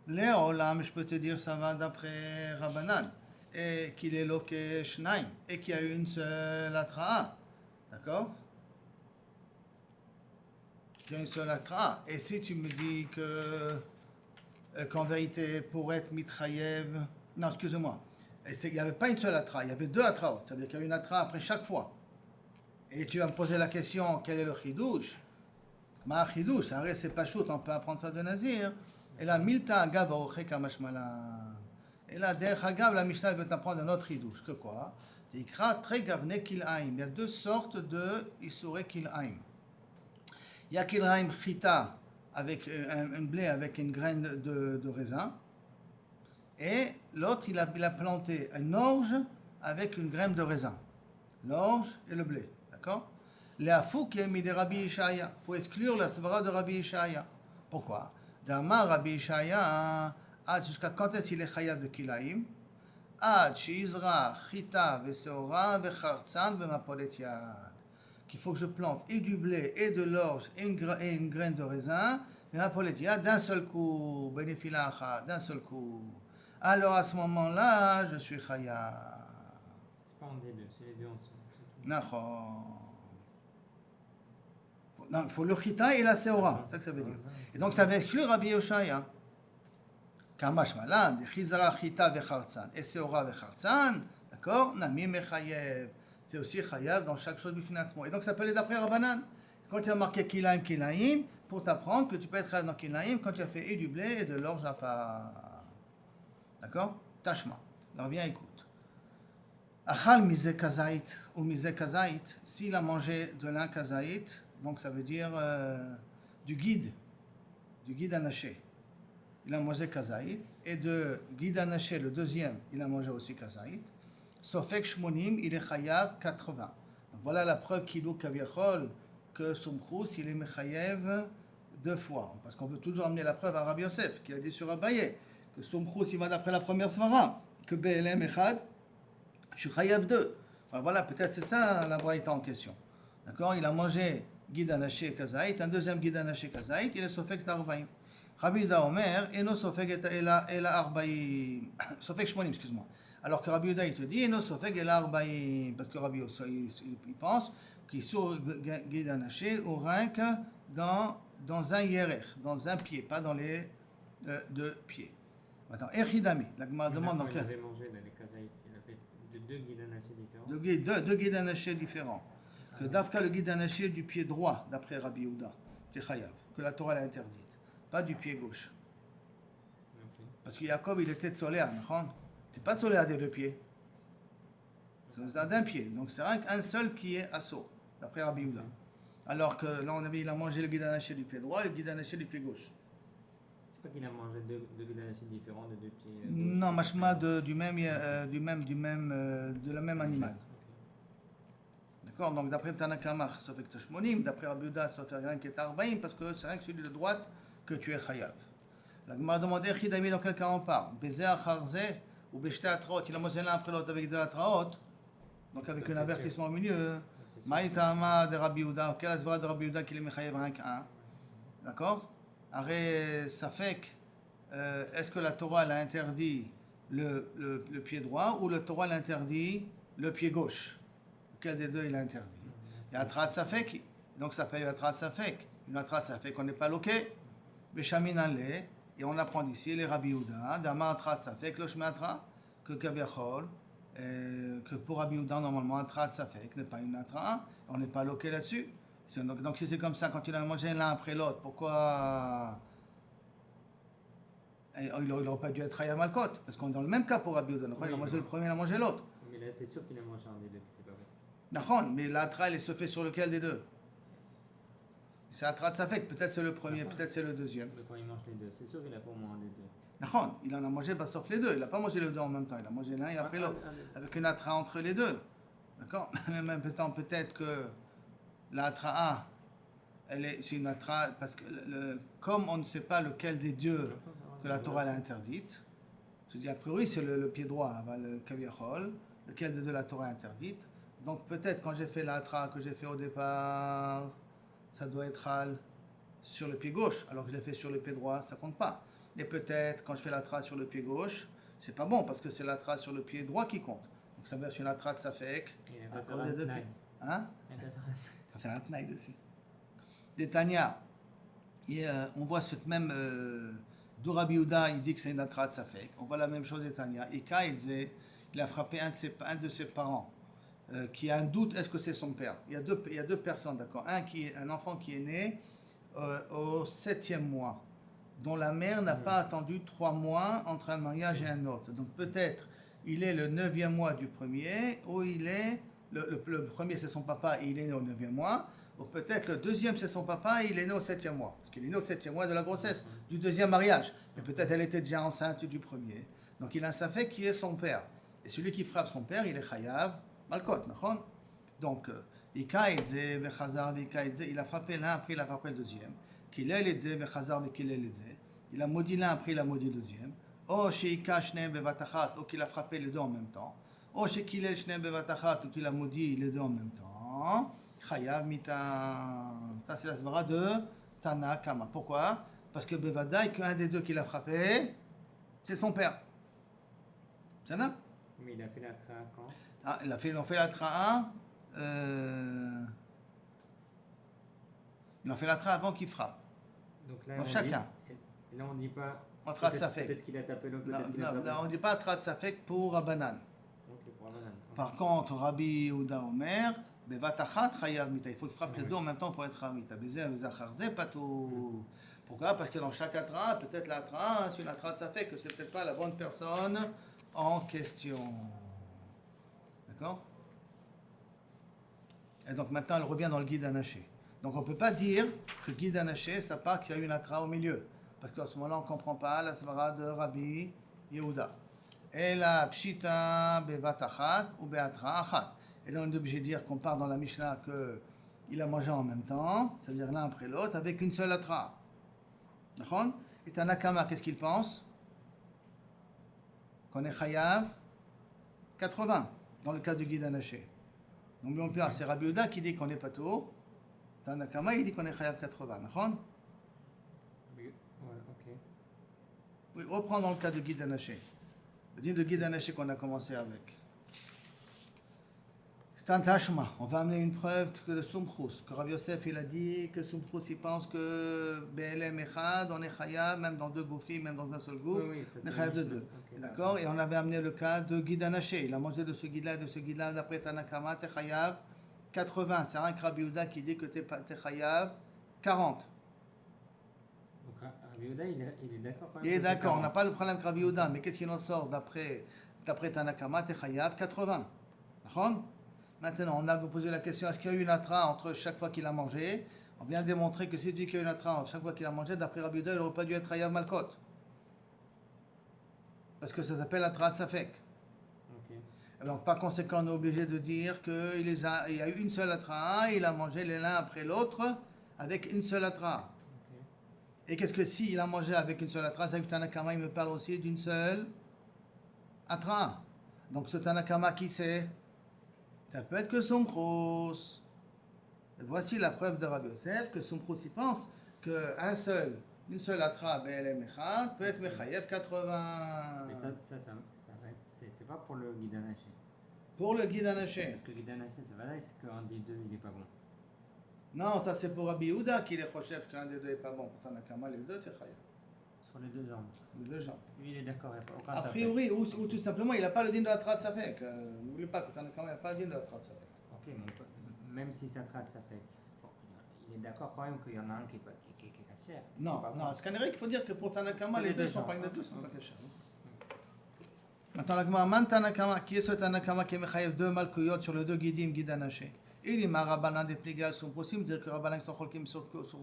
Léolam, je peux te dire, ça va d'après Rabbanan. Et qu'il est loqué Shnaim. Et qu'il y a une seule atra. D'accord? Qu'il y a une seule atra. Et si tu me dis qu'en vérité, pour être mitrayev. Non, excuse-moi. Il n'y avait pas une seule atra. Il y avait 2 atraot. Ça veut dire qu'il y a une atra après chaque fois. Et tu vas me poser la question, quel est le chidouche? Ma chidouche, ça reste, c'est pas chaud, on peut apprendre ça de Nazir. Et là, milta agav aocheka mashmalan. Et là, derrière agav, la Mishnah veut t'apprendre un autre chidouche. Que quoi? T'ikra très gavne kil'aim. Il y a 2 sortes de isure kil'aim. Il y a kil'aim chita, avec un blé avec une graine de raisin. Et l'autre, il a planté un orge avec une graine de raisin. L'orge et le blé. D'accord? Léafou qui est mis de Rabbi Ishaya, pour exclure la svara de Rabbi Ishaya. Pourquoi? D'Amar Rabbi Ishaya, jusqu'à quand est-ce qu'il est chayav de Kilaim? Ad sheizra chita veseora vechartzan bemapolet yad. Qu'il faut que je plante et du blé et de l'orge et une graine de raisin, bemapolet yad, d'un seul coup, benefilacha, d'un seul coup. Alors à ce moment-là, je suis chayav. C'est pas en D2, c'est les 2 ensemble. Non, il faut le chita et la seora, c'est ça que ça veut dire. Et donc ça va exclure Rabbi Yoshaya. Kamash malan, chizara chita vechartzan, et seora vechartzan, d'accord? Nami mechayev. C'est aussi chayav dans chaque chose bifinancement. Et donc ça s'appelle d'après Rabbanan. Quand tu as marqué kilaim, pour t'apprendre que tu peux être chayav dans kilaim quand tu as fait et du blé et de l'orge à part. D'accord? Tashma. Alors viens, écoute. Achal mise kazait ou mise kazait, s'il a mangé de l'un kazait, donc ça veut dire du guide anaché. Il a mangé kazait, et de guide anaché, le deuxième, il a mangé aussi kazait. Sofek shmonim, il est chayav 80. Donc voilà la preuve kilo kaviachol que Soumchous, il est mechayev 2 fois. Parce qu'on veut toujours amener la preuve à Rabbi Yosef, qui a dit sur Abaye, que Soumchous, il va d'après la première svara, que BLM Echad, je suis chayav 2. Alors voilà, peut-être c'est ça la braïta en question. D'accord? Il a mangé guide anaché kazait, un deuxième guide anaché kazait, il est sofek tarbaim. Rabbi Yehuda Omer, eno sofek ela arbaim. Sofek shmonim, excuse-moi. Alors que Rabbi Yehuda, il te dit, eno sofek ela arbaim. Parce que Rabbi Yehuda, il pense qu'il sur guide anaché au rank dans un yerech, dans un pied, pas dans les deux pieds. Attends, Echidami, la Gemara demande donc. Il avait mangé dans les kazaït, il a fait de deux guides anachés différents. Deux guides anachés différents. Que Dafka, le guide anaché du pied droit, d'après Rabbi Yehuda, c'est chayav, que la Torah l'a interdite, pas du pied gauche. Okay. Parce que Jacob, il était solaire, c'est pas solaire des deux pieds. C'est d'un pied. Donc c'est un seul qui est assaut, d'après Rabbi Yehuda. Alors que là, il a mangé le guide anaché du pied droit et le guide anaché du pied gauche. C'est pas qu'il a mangé deux guides anachés différents de deux pieds. Non, machma de la même animal. D'accord? Donc d'après Tanakama, sauf que Tashmonim, d'après Rabbi Yehuda, sauf que rien qui est Arbaïm, parce que c'est rien que celui de droite que tu es chayav. La Gemara demandé, Chidami, dans quel cas on parle? Bézé acharze ou Beshte atraot, il a mangé l'un après l'autre avec deux atraot, donc avec un avertissement au milieu. Maïtama de Rabbi Yehuda, quel asvara de Rabbi Yehuda qu'il est mechayev rien qu'un? D'accord? Arrêt Safek, est-ce que la Torah l'a interdit le pied droit ou le Torah l'interdit le pied gauche? Lequel des deux il a interdit? Il y a Atrat Safek, donc ça s'appelle Atrat Safek. Une Atrat Safek, on n'est pas loqué. Beshamin Ale, et on apprend d'ici les Rabbi Yehuda, Dama Atrat Safek, Loshme Atra, que Kaviachol, que pour Rabbi Yehuda, normalement, Atrat Safek n'est pas une Atra, on n'est pas loqué là-dessus. Donc si c'est comme ça, quand il a mangé l'un après l'autre, pourquoi il n'aurait pas dû être Hayam Malkot? Parce qu'on est dans le même cas pour Rabbi Yehuda. Il a mangé le premier, il a mangé l'autre. Mais là, c'est sûr qu'il a mangé un des deux, c'est pas vrai. D'accord, mais l'atra, elle se fait sur lequel des deux? C'est Atrat Safek, peut-être c'est le premier, peut-être c'est le deuxième. Mais quand il mange les deux, c'est sûr qu'il a fait au moins un des deux. D'accord, il en a mangé sauf les deux, il n'a pas mangé les deux en même temps, il a mangé l'un et après l'autre, avec une atra entre les deux. D'accord? Mais même temps, peut-être que l'atra A, c'est une atra, parce que comme on ne sait pas lequel des deux que la Torah l'a interdite, je dis a priori c'est le pied droit, le kaviachol, lequel des deux la Torah interdite. Donc peut-être quand j'ai fait l'atra que j'ai fait au départ, ça doit être hal sur le pied gauche, alors que je l'ai fait sur le pied droit, ça compte pas. Et peut-être quand je fais l'atra sur le pied gauche, c'est pas bon parce que c'est l'atra sur le pied droit qui compte. Donc ça veut dire une atra de Safek à cause des deux pieds. Hein? Ça fait un tnaï dessus. Détania, on voit cette même d'où Rabbi Yehuda, il dit que c'est une atra de Safek. On voit la même chose d'Etania. Et Kaïdze, il a frappé un de ses parents. Qui a un doute, est-ce que c'est son père? Il y a deux personnes, d'accord. Un enfant qui est né au 7e mois, dont la mère n'a pas attendu 3 mois entre un mariage et un autre. Donc peut-être il est le 9e mois du premier, ou il est, le premier c'est son papa et il est né au 9e mois, ou peut-être le deuxième c'est son papa et il est né au 7e mois. Parce qu'il est né au 7e mois de la grossesse, du deuxième mariage. Mais peut-être elle était déjà enceinte du premier. Donc il a un safek qui est son père. Et celui qui frappe son père, il est chayav. Malkot, donc, il a frappé l'un, après il a frappé le deuxième. Il a maudit l'un, après il a maudit le deuxième. Ou qu'il a frappé les deux en même temps. Ou qu'il a maudit les deux en même temps. Chayav mita. Ça, c'est la svara de Tana Kama. Pourquoi? Parce que Bevadaï, qu'un des deux qui l'a frappé, c'est son père. C'est ça? Mais il a fait la tra quand? Ah, ils ont fait la tra'a. Ils ont fait la tra'a avant qu'il frappe. Donc là, Donc chacun. Et là, on dit pas. Atrat Safek. Peut-être qu'il a tapé l'autre, peut-être qu'il a tapé. On ne dit pas Atrat Safek pour Rabbanan. Ok, pour Rabbanan. Par contre, Rabbi Yehuda Omer, Bevatachat Chayav Mita. Il faut qu'il frappe les deux en même temps pour être Mita. Bézé, Bezacharze, pas tout. Pourquoi? Parce que dans chaque atra, peut-être l'atra, c'est une atra Safek, que c'est peut-être pas la bonne personne en question. D'accord? Et donc maintenant, elle revient dans le guide anaché. Donc on ne peut pas dire que le guide anaché, ça part qu'il y a une atra au milieu. Parce qu'à ce moment-là, on ne comprend pas la svara de Rabbi Yehuda. Et la pshita bevat achat ou beatra achat. Et là, on est obligé de dire qu'on part dans la Mishnah qu'il a mangé en même temps, c'est-à-dire l'un après l'autre, avec une seule atra. D'accord? Et Tanakama, qu'est-ce qu'il pense? Qu'on est chayav 80, dans le cas du guide anaché. N'oublions pas, c'est Rabbi Yehuda qui dit qu'on est patour. Tanakama, il dit qu'on est chayav 80. D'accord? Ouais, ok. Oui, reprends dans le cas de guide anaché. Le din de guide anaché qu'on a commencé avec. C'est un tachma. On va amener une preuve que de Sumchus, que Rabbi Yosef il a dit que Sumchus il pense que BLM Echad, on est chayav, même dans deux goufis, même dans un seul gouf, Oui, ça, on est c'est chayav de Mishnah. deux. Ok, D'accord? Et on avait amené le cas de guide anaché. Il a mangé de ce guide-là et de ce guide-là. D'après Tanakama, t'es chayav 80. C'est un Rabbi Yehuda qui dit que t'es chayav 40. Donc Rabbi Yehuda, il est d'accord quand même. Il est que c'est d'accord, on n'a 40. pas le problème avec Rabbi Yehuda, mais qu'est-ce qu'il en sort d'après Tanakama, t'es chayav 80. D'accord? Maintenant, on a posé la question, est-ce qu'il y a eu une atra entre chaque fois qu'il a mangé? On vient de démontrer que c'est lui qui a eu une atra entre chaque fois qu'il a mangé. D'après Rabbi Yehuda, il n'aurait pas dû être chayav malkot. Parce que ça s'appelle atra de safek. Ok. Et donc, par conséquent, on est obligé de dire qu'il y a eu une seule atra, il a mangé les l'un après l'autre avec une seule atra. Ok. Et qu'est-ce que s'il a mangé avec une seule atra, ça veut dire que Tanakama, il me parle aussi d'une seule atra. Donc, ce Tanakama, qui c'est? Ça peut être que Sumchus. Et voici la preuve de Rabbi Yosef que Sumchus, il pense une seule atra BLM Echad peut être Mechayev 80. Mais c'est pas pour le guide anaché. Pour le guide anaché. Parce que le guide anaché, c'est vrai, c'est qu'un des deux, il est pas bon. Non, ça c'est pour Rabbi Yehuda qu'il est Chochev qu'un des deux est pas bon. Pour Tanakama, les deux, c'est Chayev. Sur les deux jambes. Les deux gens. Lui, il est d'accord, il n'y a pas aucun A safek. priori, ou tout simplement, il n'a pas le din de la atra de Safek. N'oubliez pas que Tanakama n'a pas le din de la atra de Safek. Ok, mais même si ça traite, ça fait. Il est d'accord quand même qu'il y en a un qui est cachère. Non, non, ce qu'il faut dire que pour Tanakama, C'est les les deux deux sont gens. pas, les deux sont Ok. pas cachés. Maintenant, la Gemara, Man Tanakama, qui est ce Tanakama qui est Mechayev deux malkouyot sur les deux guidim, guide anaché? Il dit, ma Rabbanan des Pligal sont possibles, dire que Rabbanan sont cholkim sur Koutz.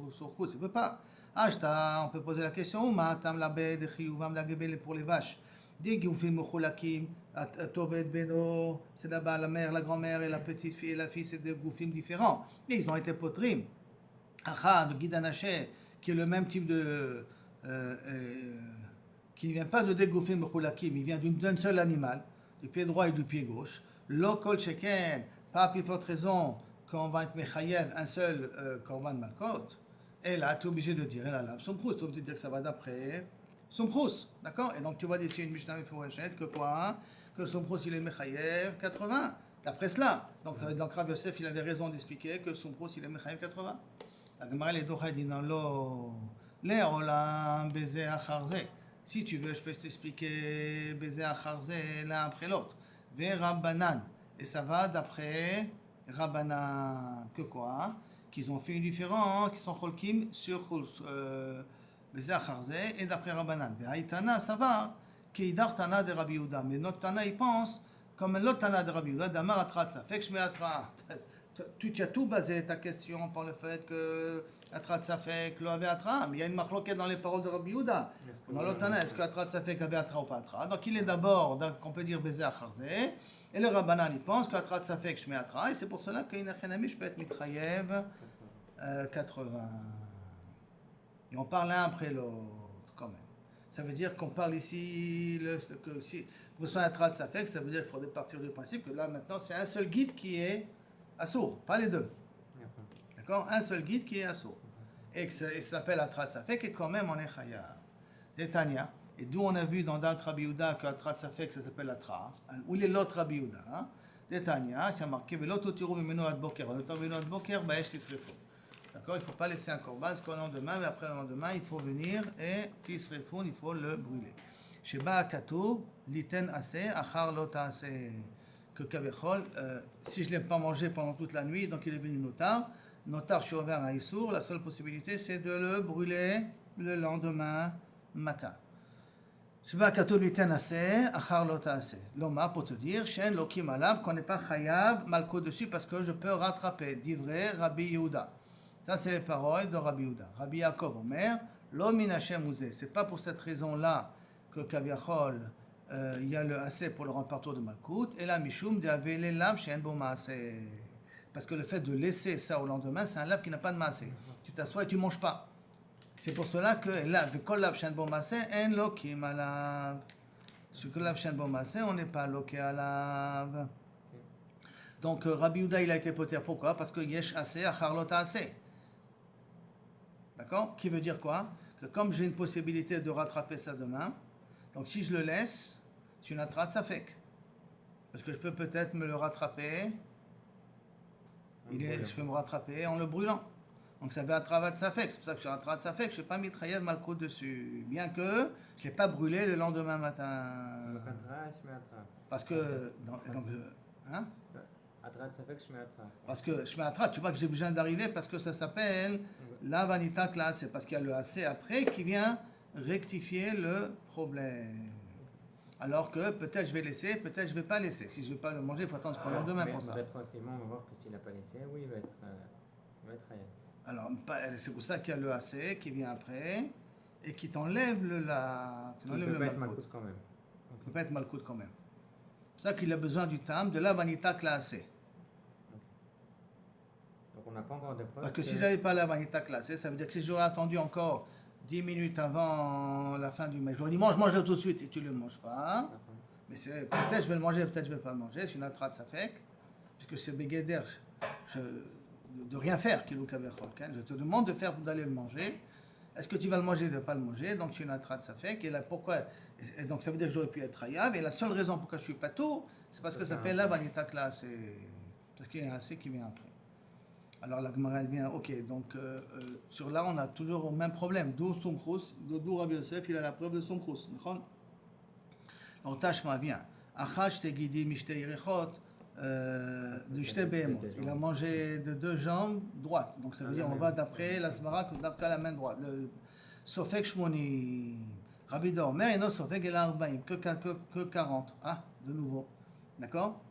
Il ne peut pas. On peut poser la question, ou ma tam la baie de Chiyuvam la Gebele pour les vaches? Des Goufim Moukhoulakim, Tovet Beno, c'est là-bas la mère, la grand-mère et la petite fille et la fille, c'est des Goufim différents. Et ils ont été potrim. Achad, guide anaché, qui est le même type de. Qui ne vient pas de Degoufim Moukhoulakim, il vient d'un seul animal, du pied droit et du pied gauche. Lokol Sheken, pas plus forte raison qu'on va être Mechayev, un seul Korban Malkot. Et là, tu es obligé de dire, et là, Sumchus, tu es obligé de dire que ça va d'après Sumchus, d'accord? Et donc tu vois d'ici une Mishnah Meforachet que quoi? Que Sumchus il est Mechayev 80, d'après cela. Donc Rabbi Yosef il avait raison d'expliquer que Sumchus il est Mechayev 80. La Gemara les Docha dit non, lo, les olam beze acharze. Si tu veux, je peux t'expliquer beze acharze l'un après l'autre. Ve Rabbanan. Et ça va d'après Rabbanan. Que quoi? Qu'ils ont fait une différence, qui sont cholkim sur beze acharze et d'après Rabbanan. Ve Haïtana, ça va. Keidar Tana de Rabbi Yehuda. Mais notre Tana, il pense comme l'autre Tana de Rabbi Yehuda, Damar Atrat, ça fait que je mets Atrat. Tu as tout basé ta question par le fait que Atrat Safek, lo avait Atra, mais il y a une marloquette dans les paroles de Rabbi Yehuda. Dans l'autre Tana, est-ce que Atrat Safek avait Atra ou pas Atra? Donc il est d'abord, on peut dire Bézé Acharze, et le Rabbanan il pense qu'Atrat Safek je mets Atra, et c'est pour cela qu'il y a une Achenami, je peux être Mitrayev 80. Et on parle l'un après l'autre quand même. Ça veut dire qu'on parle ici, que si pour que ce soit Atrat Safek, ça veut dire qu'il faudrait partir du principe que là maintenant c'est un seul guide qui est assourd, pas les deux. D'accord? Un seul guide qui est assourd. Et que ça s'appelle Atrat Safek, et quand même on est Chayav. C'est Tanya. Et d'où on a vu dans d'autres Rabbi Yehuda que Atrat Safek ça s'appelle Atra. Où il est l'autre Rabbi Yehuda? C'est Tanya, c'est marqué Veloto Tirou Mimeno Ad Boker. En étant Mimeno Ad Boker, Baesh Tisrefo. D'accord? Il ne faut pas laisser un korban, ce qu'on a le lendemain, mais après le lendemain, il faut venir et Tisrefo, il faut le brûler. Sheba Katou, Liten Ase, Achar Lota Ase. Que Kavechol, si je ne l'ai pas mangé pendant toute la nuit, donc il est venu notar. Notar, je suis ouvert à Issour. La seule possibilité, c'est de le brûler le lendemain matin. Sheba Katoub Liten Aseh, Achar Lo Taaseh. Loma, pour te dire, Shen Lokim Alav, qu'on n'est pas Chayav, Malko dessus, parce que je peux rattraper. Divrei Rabbi Yehuda. Ça, c'est les paroles de Rabbi Yehuda. Rabbi Yaakov Omer, Lo Min Hashem Uzeh. C'est pas pour cette raison-là que Kaviachol, il y a le Aseh pour le rempartour de Malkout, et la Mishum de Avele Lav Shen Bo Maaseh. Parce que le fait de laisser ça au lendemain, c'est un lave qui n'a pas de Maaseh. Tu t'assois et tu ne manges pas. C'est pour cela que là, Kol Lav Shen Bo Maaseh, En Lokim Alav. Sur Kol Lav Shen Bo Maaseh, on n'est pas loqué Alav. Donc Rabbi Yehuda, il a été poter. Pourquoi? Parce que Yesh Aseh, Achar Lo Taaseh. D'accord? Qui veut dire quoi? Que comme j'ai une possibilité de rattraper ça demain, donc si je le laisse, c'est une attrape safek. Parce que je peux peut-être me le rattraper, je peux me rattraper en le brûlant. Donc ça fait attrape safek. C'est pour ça que sur attrape safek, je ne suis pas mis Trayev Malkout dessus. Bien que je ne l'ai pas brûlé le lendemain matin. Parce que. Hein? Parce que je mets attrape, tu vois que j'ai besoin d'arriver parce que ça s'appelle la vanita classe. C'est parce qu'il y a le AC après qui vient rectifier le problème. Alors que peut-être je vais laisser, peut-être je ne vais pas laisser. Si je ne vais pas le manger, il faut attendre le lendemain pour ça. Rétroactivement, on va voir que s'il n'a pas laissé, oui, il va être Hayab. Alors, c'est pour ça qu'il y a le AC qui vient après et qui t'enlève le la. Il ne peut pas être Malkout quand même. Il ne peut pas être Malkout quand même. C'est pour ça qu'il a besoin du tam, de la vanita classée. Donc on n'a pas encore de preuves. Parce que si j'avais pas la vanita classée, ça veut dire que si j'aurais attendu encore 10 minutes avant la fin du match, j'aurais dit mange-le tout de suite et tu ne le manges pas. Mais peut-être je vais le manger, peut-être je ne vais pas le manger. C'est une attrape safek, puisque c'est Begeder de rien faire, Kilou Kaberchol. Je te demande d'aller le manger. Est-ce que tu vas le manger ou ne pas le manger? Donc c'est une attrape safek. Et là, pourquoi? Et donc ça veut dire que j'aurais pu être Hayav. Et la seule raison pourquoi je suis pas tout, c'est parce que ça s'appelle la vanita classe. Parce qu'il y a un AC qui vient après. Alors la Gemara elle vient, ok, donc sur là on a toujours le même problème. D'où Somchous, d'où Rabbi Yosef, il a la preuve de Somchous. Donc Tashma vient. Achach te guidi mishte irechot de shte behemot. Il a mangé de 2 jambes droites. Donc ça veut dire on va d'après la Svara que d'après la main droite. Le Sofek Shmoni. Rabbi Dor, mais non Sofek el Arbaim, que 40. Ah, de nouveau. D'accord?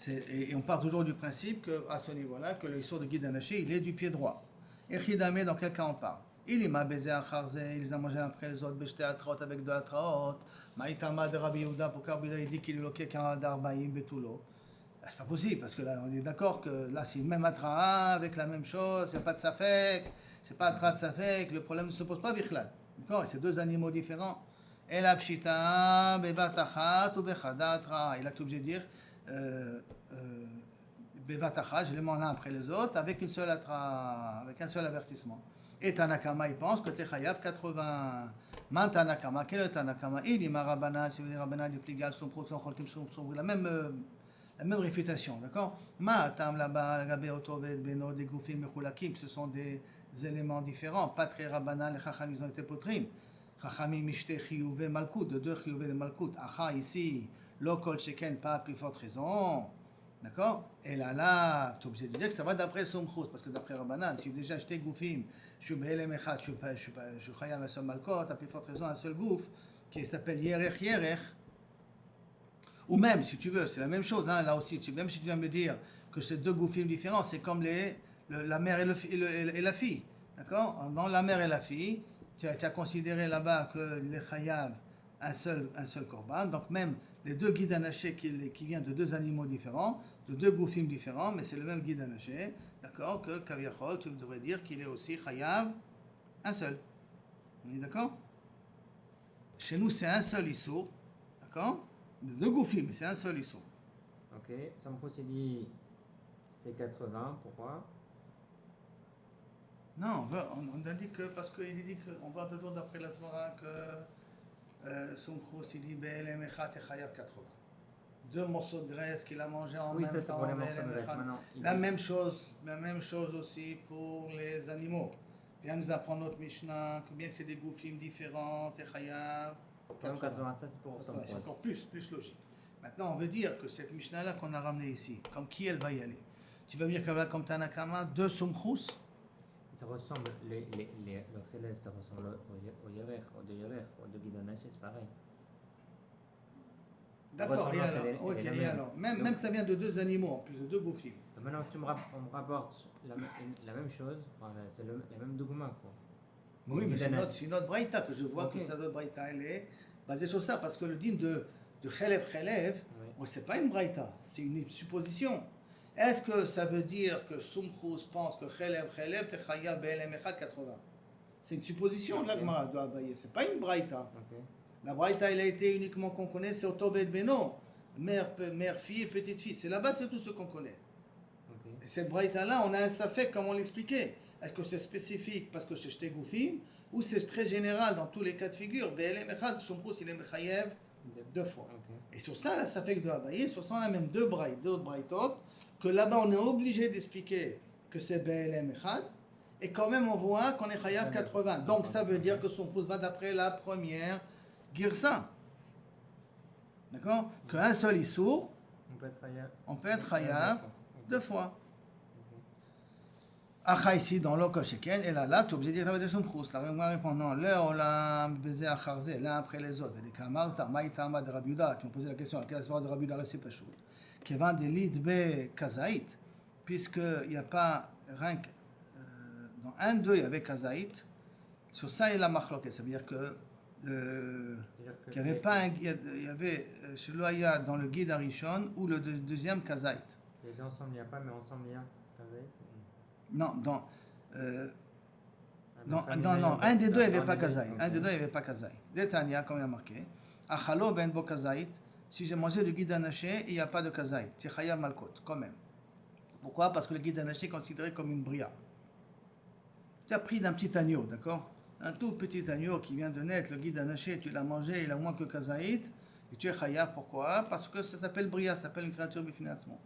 Et on part toujours du principe qu'à ce niveau-là, que le sort de Guide Anaché, il est du pied droit. Et Chidame, dans quel cas on parle? Il m'a baisé à Kharze, il les a mangés après les autres, Beshte Atraot avec 2 Atraot. Maïtama de Rabbi Yehuda, pour Rabbi Yehuda, il dit qu'il est loqué d'Arbaïm Betulo. C'est pas possible, parce que là, on est d'accord que là, c'est le même Atra avec la même chose, c'est pas de Safek, c'est pas Atra de Safek, le problème ne se pose pas, Bichlal. D'accord? C'est 2 animaux différents. Et la Pshita, Bebatachat ou Bechada Atra. Il a tout obligé de dire. Bevatachat, je les mange l'un après les autres, avec une seule avec un seul avertissement. Et Tanakama, il pense que Techayav 80. Man Tanakama, quel est Tanakama? Il dit Marabana, si vous dites Rabana, du Pligal, son pro, son Cholkim, son la même réfutation, d'accord? Ma Tam là-bas, Gabe Otovet, Beno, des Goufim, Mechulakim, ce sont des éléments différents. Pas très Rabana, les Chacham, ils ont été potrim. Chachamim, Mishte, Chiyuve, Malkout, de 2 Chiyuve de Malkout. Acha, ici. Lokol Sheken, pas à plus forte raison. D'accord? Et là, tu es obligé de dire que ça va d'après Somchous, parce que d'après Rabbanan, si déjà j'étais Goufim, je suis Be'elem Echad, je suis Chayam Asol Malkot, à plus forte raison, un seul Gouf, qui s'appelle Yerech. Ou même, si tu veux, c'est la même chose, hein, là aussi, même si tu viens me dire que c'est 2 Goufim différents, c'est comme la mère et la fille. D'accord? Dans la mère et la fille, tu as considéré là-bas que les Chayam, un seul korban, donc même les 2 guides anaché qui viennent de 2 animaux différents, de 2 goufim différents, mais c'est le même guide anaché, d'accord, que Kaviachol, tu devrais dire qu'il est aussi chayav, un seul. On est d'accord? Chez nous, c'est un seul issour, d'accord? 2 goufim, mais c'est un seul issour. Ok, Samchous il dit c'est 80, pourquoi? Non, on a dit que, parce qu'il dit qu'on va toujours d'après la Svara que Somchous il dit Be'elem Echad et chayav 80. 2 morceaux de graisse qu'il a mangé en même ça, temps. pour les morceaux de graisse. Maintenant, la même chose aussi pour les animaux. Viens nous apprendre notre Mishnah, que bien que c'est des goufim différents, et chayav. 80, ça c'est pour c'est encore plus logique. Maintenant, on veut dire que cette Mishnah-là qu'on a ramenée ici, comme qui elle va y aller? Tu vas me dire qu'elle va comme Tanakama, 2 Somchous? Ça ressemble, le Khelef, ça ressemble au Yerech, au de Yerech, au de Guide Anaché, c'est pareil. D'accord, et ressemblance, alors, elle est ok, la et même. alors, même, Donc- même que ça vient de deux animaux, en plus de deux goufim. Maintenant que on me rapporte la même chose, voilà, c'est la même dougma, quoi. Oui, mais Guide Anaché. c'est une autre braïta que je vois Ok. que cette autre braïta, elle est basée sur ça, parce que le din de Khelef, Oui. c'est pas une braïta, c'est une supposition. Est-ce que ça veut dire que Sumchus pense que Khelef, t'es chayav be'elem echad 80? C'est une supposition de la Ok. Gemara de Abaye, c'est pas une braïta. Ok. La braïta, elle a été uniquement qu'on connaît, c'est Otov et Beno, mère, fille et petite fille. C'est là-bas, c'est tout ce qu'on connaît. Ok. Et cette braïta-là, on a un safek, comment l'expliquer? Est-ce que c'est spécifique parce que c'est Shte Goufim, ou c'est très général dans tous les cas de figure? Be'elem echad, Sumchus, il est mechayev deux fois. Ok. Et sur ça, la safek de Abaye, sur ça, on a même deux braïtot, que là-bas, on est obligé d'expliquer que c'est Be'elem echad, et quand même, on voit qu'on est chayav 80. Donc, ça veut dire que Sumchus va d'après la première Girsa. D'accord? Qu'un seul issour, On peut être chayav. deux fois. Ok. Acha ici dans l'Okosheken, et là, tu es obligé de dire que tu as Sumchus. La Gemara répond non, l'un après les autres. Et Kamarta, Maïtama de Rabbi Yuda, tu m'as posé la question, quelle est la svara de Rabbi Yuda, c'est pas chaud. Qui vend des lits be kazaït, puisqu'il n'y a pas rien que. Dans un d'eux, il y avait kazaït. Sur ça, il y a la machloket. Ça veut dire que. Qu'il n'y avait pas il y avait chez Loaya dans le guide Arishon ou le deuxième kazaït. Les deux ensemble, il n'y a pas, mais ensemble, il y a. Non, non, un des deux, il n'y avait pas kazaït. Un des deux, il n'y avait pas kazaït. Détania, comme il y a marqué. Achalo ben bo kazaït. Si j'ai mangé le guide anaché, il n'y a pas de kazaït. C'est chayav malkot, quand même. Pourquoi? Parce que le guide anaché est considéré comme une bria. Tu as pris d'un petit agneau, d'accord? Un tout petit agneau qui vient de naître, le guide anaché, tu l'as mangé, il a moins que kazaït, et tu es chayav. Pourquoi? Parce que ça s'appelle bria, ça s'appelle une créature bifinancement.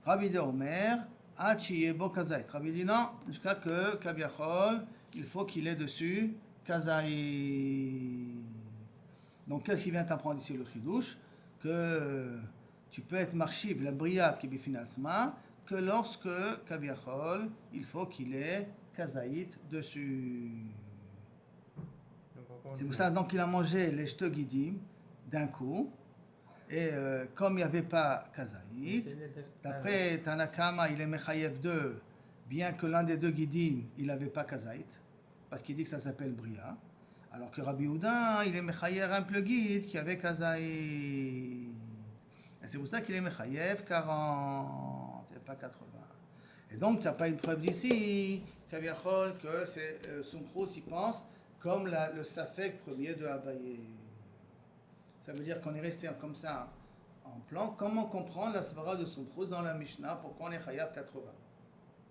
Rabbi de Omer, Hachi bo kazaït. Rabbi dit non, jusqu'à que kaviachol, il faut qu'il ait dessus kazaït. Donc qu'est-ce qui vient t'apprendre ici le chidouche? Que tu peux être marchiv, la bria qui bifinancement, que lorsque kaviachol, il faut qu'il ait kazaït dessus. C'est pour ça donc il a mangé les shtegidim d'un coup, et comme il n'y avait pas kazaït, d'après Tanakama, il est mechayev 2, bien que l'un des deux guidim, il n'avait pas kazaït, parce qu'il dit que ça s'appelle bria, alors que Rabbi Houda, il est mechayev un peu guide qui avait kazaït. Et c'est pour ça qu'il est mechayev 40, et pas 80. Et donc, tu n'as pas une preuve d'ici, Kaviachol, que c'est Sumchus, il pense, comme le Safek premier de Abaye. Ça veut dire qu'on est resté comme ça en plan. Comment comprendre la svara de Sumchus dans la Mishnah? Pourquoi on est chayav 80?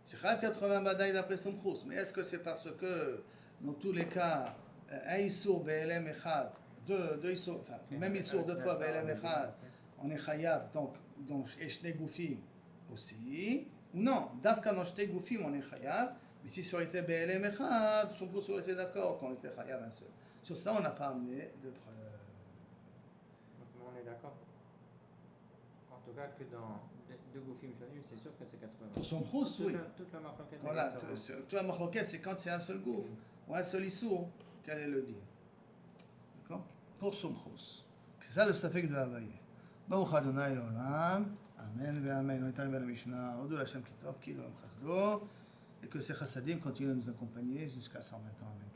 C'est chayav 80 badaï d'après Sumchus. Mais est-ce que c'est parce que, dans tous les cas, un issour be'elem echad, deux issour, enfin, même issour deux fois be'elem echad, on est chayav, donc eshne goufim aussi? Non, Davka dans Shte Goufim, on est chayav, mais si ça aurait été BLM Echad, Sumchus aurait été d'accord qu'on était chayav un seul. Sur ça, on n'a pas amené de preuve. Donc, on est d'accord. En tout cas, que dans deux Goufim Shonim, c'est sûr que c'est 80. Pour Sumchus, oui. Toute la marloquette. Voilà, toute la marloquette, c'est quand c'est un seul gouffre, ou un seul issour, qu'elle le dit. D'accord? Pour Sumchus. C'est ça le safek de Havaïe. Baruch Adonai l'olam. Amen et Amen. On est arrivé à la Mishnah, au de la Shem Kitov, qui est dans le Chasdo, et que ces chassadim continuent à nous accompagner jusqu'à 120 ans. Amen.